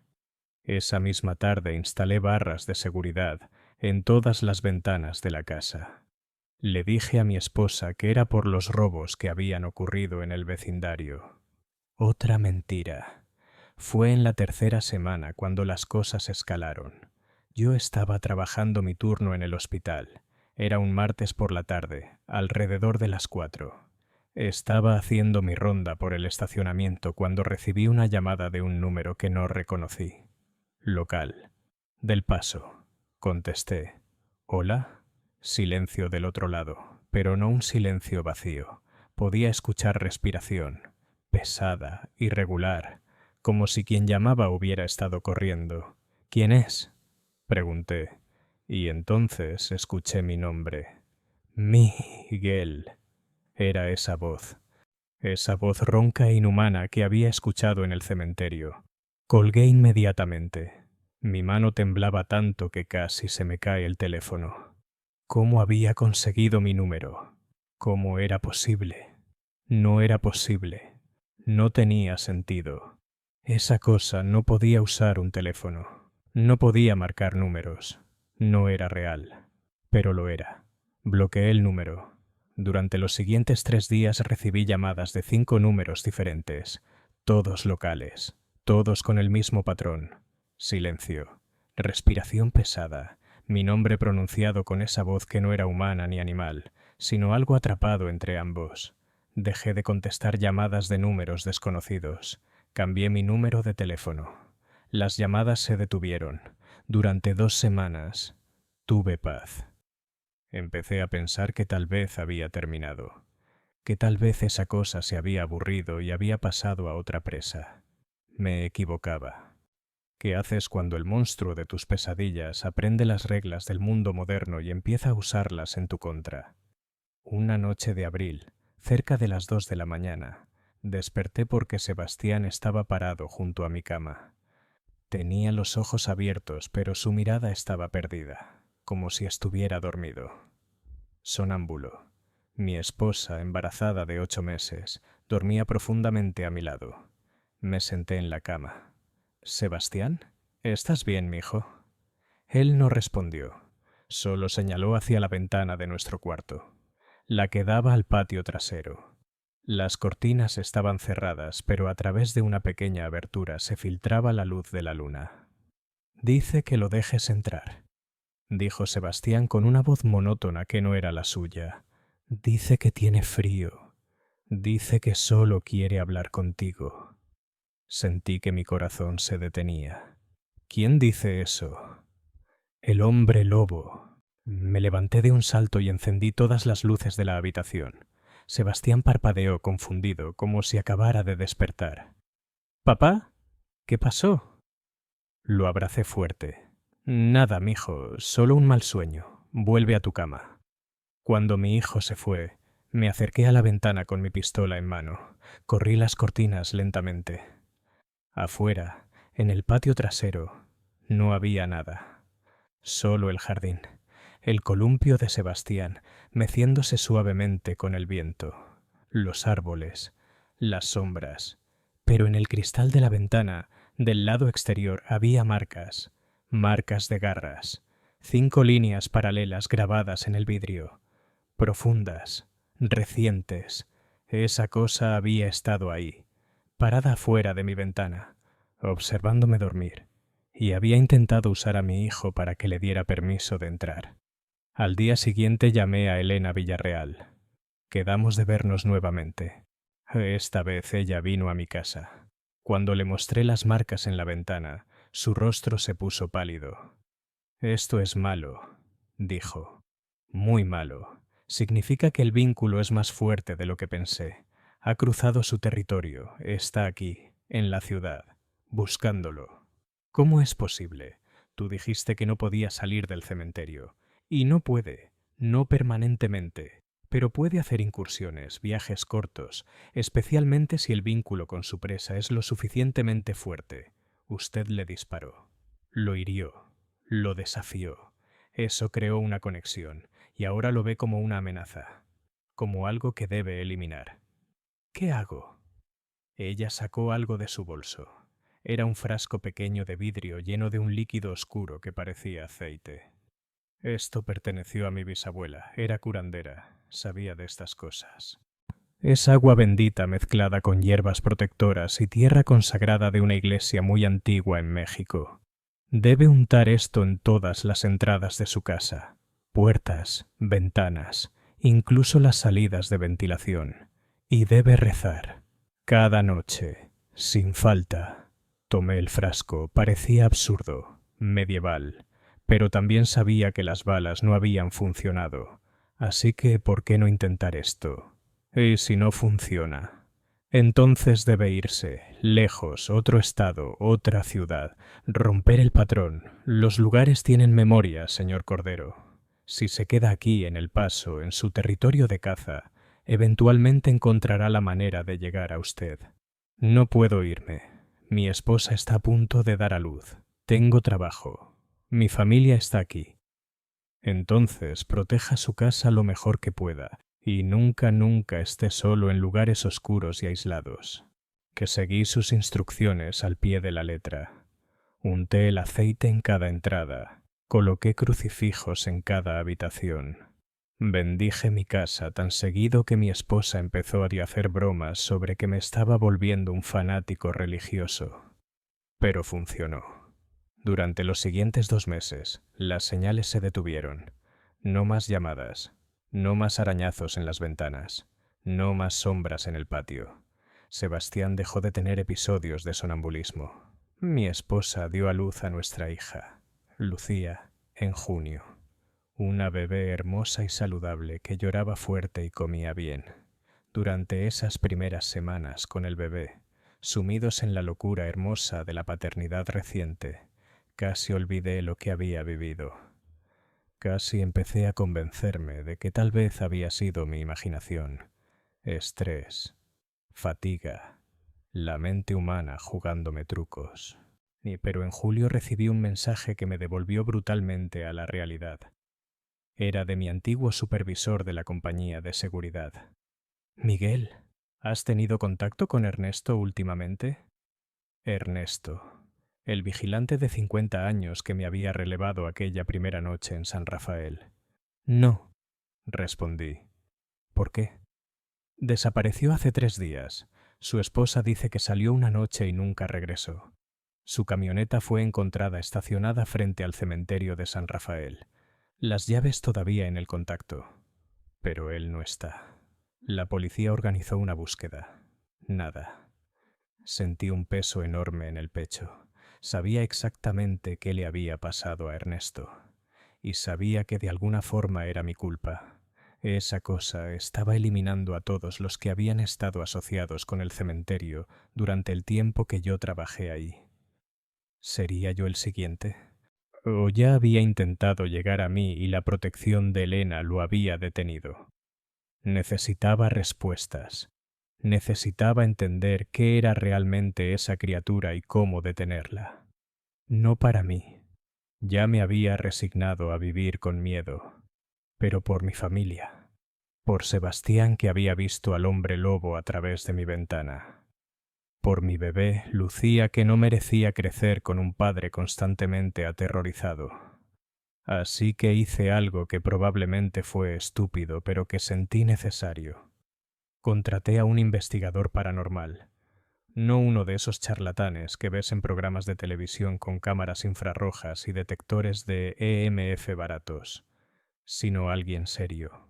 Esa misma tarde instalé barras de seguridad en todas las ventanas de la casa. Le dije a mi esposa que era por los robos que habían ocurrido en el vecindario. Otra mentira. Fue en la tercera semana cuando las cosas escalaron. Yo estaba trabajando mi turno en el hospital. Era un martes por la tarde, alrededor de las 4. Estaba haciendo mi ronda por el estacionamiento cuando recibí una llamada de un número que no reconocí. Local. Del Paso. Contesté. ¿Hola? Silencio del otro lado, pero no un silencio vacío. Podía escuchar respiración, pesada, irregular, como si quien llamaba hubiera estado corriendo. «¿Quién es?», pregunté, y entonces escuché mi nombre. «Miguel». Era esa voz ronca e inhumana que había escuchado en el cementerio. Colgué inmediatamente. Mi mano temblaba tanto que casi se me cae el teléfono. ¿Cómo había conseguido mi número? ¿Cómo era posible? No era posible. No tenía sentido. Esa cosa no podía usar un teléfono. No podía marcar números. No era real. Pero lo era. Bloqueé el número. Durante los siguientes 3 días recibí llamadas de 5 números diferentes, todos locales, todos con el mismo patrón. Silencio. Respiración pesada. Mi nombre pronunciado con esa voz que no era humana ni animal, sino algo atrapado entre ambos. Dejé de contestar llamadas de números desconocidos. Cambié mi número de teléfono. Las llamadas se detuvieron. Durante 2 semanas tuve paz. Empecé a pensar que tal vez había terminado, que tal vez esa cosa se había aburrido y había pasado a otra presa. Me equivocaba. ¿Qué haces cuando el monstruo de tus pesadillas aprende las reglas del mundo moderno y empieza a usarlas en tu contra? Una noche de abril, cerca de las 2 de la mañana, desperté porque Sebastián estaba parado junto a mi cama. Tenía los ojos abiertos, pero su mirada estaba perdida, como si estuviera dormido. Sonámbulo. Mi esposa, embarazada de 8 meses, dormía profundamente a mi lado. Me senté en la cama. «Sebastián, ¿estás bien, mijo?» Él no respondió. Solo señaló hacia la ventana de nuestro cuarto, la que daba al patio trasero. Las cortinas estaban cerradas, pero a través de una pequeña abertura se filtraba la luz de la luna. «Dice que lo dejes entrar», dijo Sebastián con una voz monótona que no era la suya. «Dice que tiene frío. Dice que solo quiere hablar contigo». Sentí que mi corazón se detenía. «¿Quién dice eso?» «El hombre lobo». Me levanté de un salto y encendí todas las luces de la habitación. Sebastián parpadeó confundido, como si acabara de despertar. «¿Papá? ¿Qué pasó?» Lo abracé fuerte. «Nada, mijo, solo un mal sueño. Vuelve a tu cama». Cuando mi hijo se fue, me acerqué a la ventana con mi pistola en mano. Corrí las cortinas lentamente. Afuera, en el patio trasero, no había nada. Solo el jardín, el columpio de Sebastián, meciéndose suavemente con el viento, los árboles, las sombras. Pero en el cristal de la ventana, del lado exterior, había marcas de garras, 5 líneas paralelas grabadas en el vidrio, profundas, recientes. Esa cosa había estado ahí, parada afuera de mi ventana, observándome dormir, y había intentado usar a mi hijo para que le diera permiso de entrar. Al día siguiente llamé a Elena Villarreal. Quedamos de vernos nuevamente. Esta vez ella vino a mi casa. Cuando le mostré las marcas en la ventana, su rostro se puso pálido. «Esto es malo», dijo. «Muy malo. Significa que el vínculo es más fuerte de lo que pensé. Ha cruzado su territorio, está aquí, en la ciudad, buscándolo». «¿Cómo es posible? Tú dijiste que no podía salir del cementerio. Y no puede, no permanentemente, pero puede hacer incursiones, viajes cortos, especialmente si el vínculo con su presa es lo suficientemente fuerte». Usted le disparó. Lo hirió. Lo desafió. Eso creó una conexión, y ahora lo ve como una amenaza, como algo que debe eliminar. ¿Qué hago? Ella sacó algo de su bolso. Era un frasco pequeño de vidrio lleno de un líquido oscuro que parecía aceite. Esto perteneció a mi bisabuela, era curandera, sabía de estas cosas. Es agua bendita mezclada con hierbas protectoras y tierra consagrada de una iglesia muy antigua en México. Debe untar esto en todas las entradas de su casa, puertas, ventanas, incluso las salidas de ventilación. Y debe rezar. Cada noche, sin falta. Tomé el frasco, parecía absurdo, medieval, pero también sabía que las balas no habían funcionado. Así que, ¿por qué no intentar esto? Y si no funciona, entonces debe irse, lejos, otro estado, otra ciudad, romper el patrón. Los lugares tienen memoria, señor Cordero. Si se queda aquí, en El Paso, en su territorio de caza, eventualmente encontrará la manera de llegar a usted. No puedo irme. Mi esposa está a punto de dar a luz. Tengo trabajo. Mi familia está aquí. Entonces, proteja su casa lo mejor que pueda. Y nunca, nunca esté solo en lugares oscuros y aislados. Que seguí sus instrucciones al pie de la letra. Unté el aceite en cada entrada. Coloqué crucifijos en cada habitación. Bendije mi casa tan seguido que mi esposa empezó a hacer bromas sobre que me estaba volviendo un fanático religioso. Pero funcionó. Durante los siguientes 2 meses, las señales se detuvieron. No más llamadas. No más arañazos en las ventanas, no más sombras en el patio. Sebastián dejó de tener episodios de sonambulismo. Mi esposa dio a luz a nuestra hija, Lucía, en junio. Una bebé hermosa y saludable que lloraba fuerte y comía bien. Durante esas primeras semanas con el bebé, sumidos en la locura hermosa de la paternidad reciente, casi olvidé lo que había vivido. Casi empecé a convencerme de que tal vez había sido mi imaginación, estrés, fatiga, la mente humana jugándome trucos. Pero en julio recibí un mensaje que me devolvió brutalmente a la realidad. Era de mi antiguo supervisor de la compañía de seguridad. «Miguel, ¿has tenido contacto con Ernesto últimamente?» Ernesto, el vigilante de 50 años que me había relevado aquella primera noche en San Rafael. No, respondí. ¿Por qué? Desapareció hace 3 días. Su esposa dice que salió una noche y nunca regresó. Su camioneta fue encontrada estacionada frente al cementerio de San Rafael. Las llaves todavía en el contacto. Pero él no está. La policía organizó una búsqueda. Nada. Sentí un peso enorme en el pecho. Sabía exactamente qué le había pasado a Ernesto. Y sabía que de alguna forma era mi culpa. Esa cosa estaba eliminando a todos los que habían estado asociados con el cementerio durante el tiempo que yo trabajé ahí. ¿Sería yo el siguiente? ¿O ya había intentado llegar a mí y la protección de Elena lo había detenido? Necesitaba respuestas. Necesitaba entender qué era realmente esa criatura y cómo detenerla. No para mí. Ya me había resignado a vivir con miedo, pero por mi familia, por Sebastián que había visto al hombre lobo a través de mi ventana, por mi bebé Lucía que no merecía crecer con un padre constantemente aterrorizado. Así que hice algo que probablemente fue estúpido, pero que sentí necesario. Contraté a un investigador paranormal, no uno de esos charlatanes que ves en programas de televisión con cámaras infrarrojas y detectores de EMF baratos, sino alguien serio.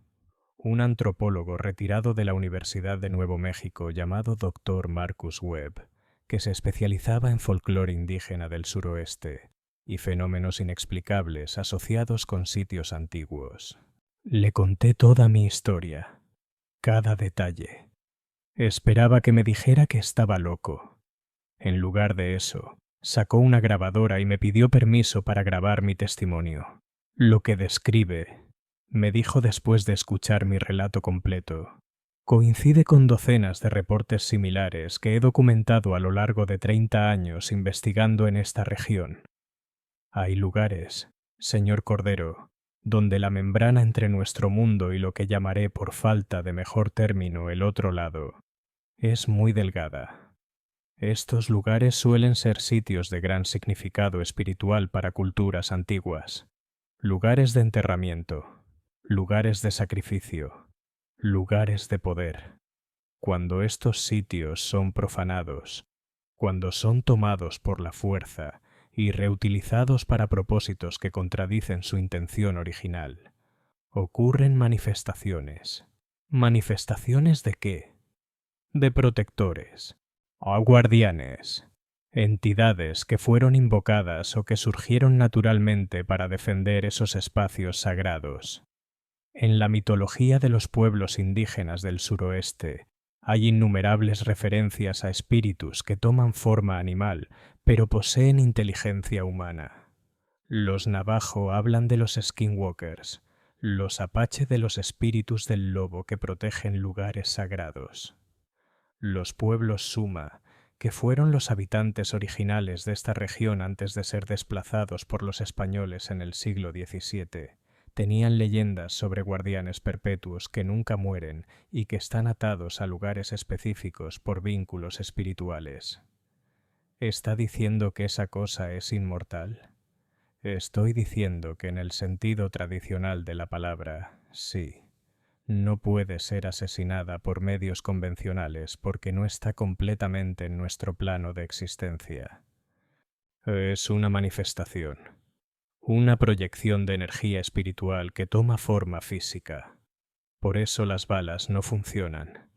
Un antropólogo retirado de la Universidad de Nuevo México llamado Dr. Marcus Webb, que se especializaba en folclore indígena del suroeste y fenómenos inexplicables asociados con sitios antiguos. Le conté toda mi historia, cada detalle. Esperaba que me dijera que estaba loco. En lugar de eso, sacó una grabadora y me pidió permiso para grabar mi testimonio. Lo que describe, me dijo después de escuchar mi relato completo, coincide con docenas de reportes similares que he documentado a lo largo de 30 años investigando en esta región. Hay lugares, señor Cordero, donde la membrana entre nuestro mundo y lo que llamaré por falta de mejor término el otro lado es muy delgada. Estos lugares suelen ser sitios de gran significado espiritual para culturas antiguas, lugares de enterramiento, lugares de sacrificio, lugares de poder. Cuando estos sitios son profanados, cuando son tomados por la fuerza y reutilizados para propósitos que contradicen su intención original, ocurren manifestaciones. ¿Manifestaciones de qué? De protectores, o guardianes, entidades que fueron invocadas o que surgieron naturalmente para defender esos espacios sagrados. En la mitología de los pueblos indígenas del suroeste hay innumerables referencias a espíritus que toman forma animal, pero poseen inteligencia humana. Los navajo hablan de los skinwalkers, los apache de los espíritus del lobo que protegen lugares sagrados. Los pueblos Suma, que fueron los habitantes originales de esta región antes de ser desplazados por los españoles en el siglo XVII, tenían leyendas sobre guardianes perpetuos que nunca mueren y que están atados a lugares específicos por vínculos espirituales. ¿Está diciendo que esa cosa es inmortal? Estoy diciendo que en el sentido tradicional de la palabra, sí. No puede ser asesinada por medios convencionales porque no está completamente en nuestro plano de existencia. Es una manifestación, una proyección de energía espiritual que toma forma física. Por eso las balas no funcionan.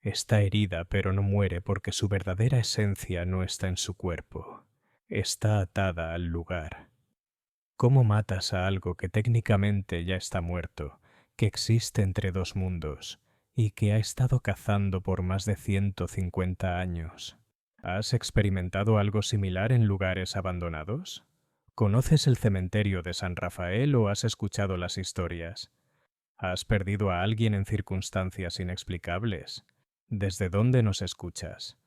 Está herida pero no muere porque su verdadera esencia no está en su cuerpo. Está atada al lugar. ¿Cómo matas a algo que técnicamente ya está muerto, que existe entre dos mundos y que ha estado cazando por más de 150 años? ¿Has experimentado algo similar en lugares abandonados? ¿Conoces el cementerio de San Rafael o has escuchado las historias? ¿Has perdido a alguien en circunstancias inexplicables? ¿Desde dónde nos escuchas?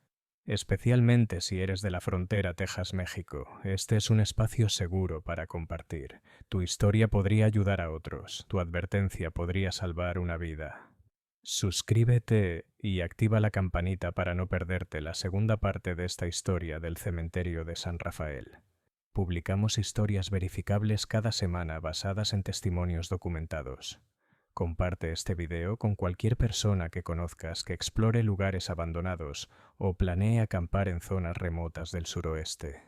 Especialmente si eres de la frontera Texas-México, este es un espacio seguro para compartir. Tu historia podría ayudar a otros, tu advertencia podría salvar una vida. Suscríbete y activa la campanita para no perderte la segunda parte de esta historia del cementerio de San Rafael. Publicamos historias verificables cada semana basadas en testimonios documentados. Comparte este video con cualquier persona que conozcas que explore lugares abandonados o planee acampar en zonas remotas del suroeste.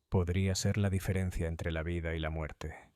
Podría ser la diferencia entre la vida y la muerte.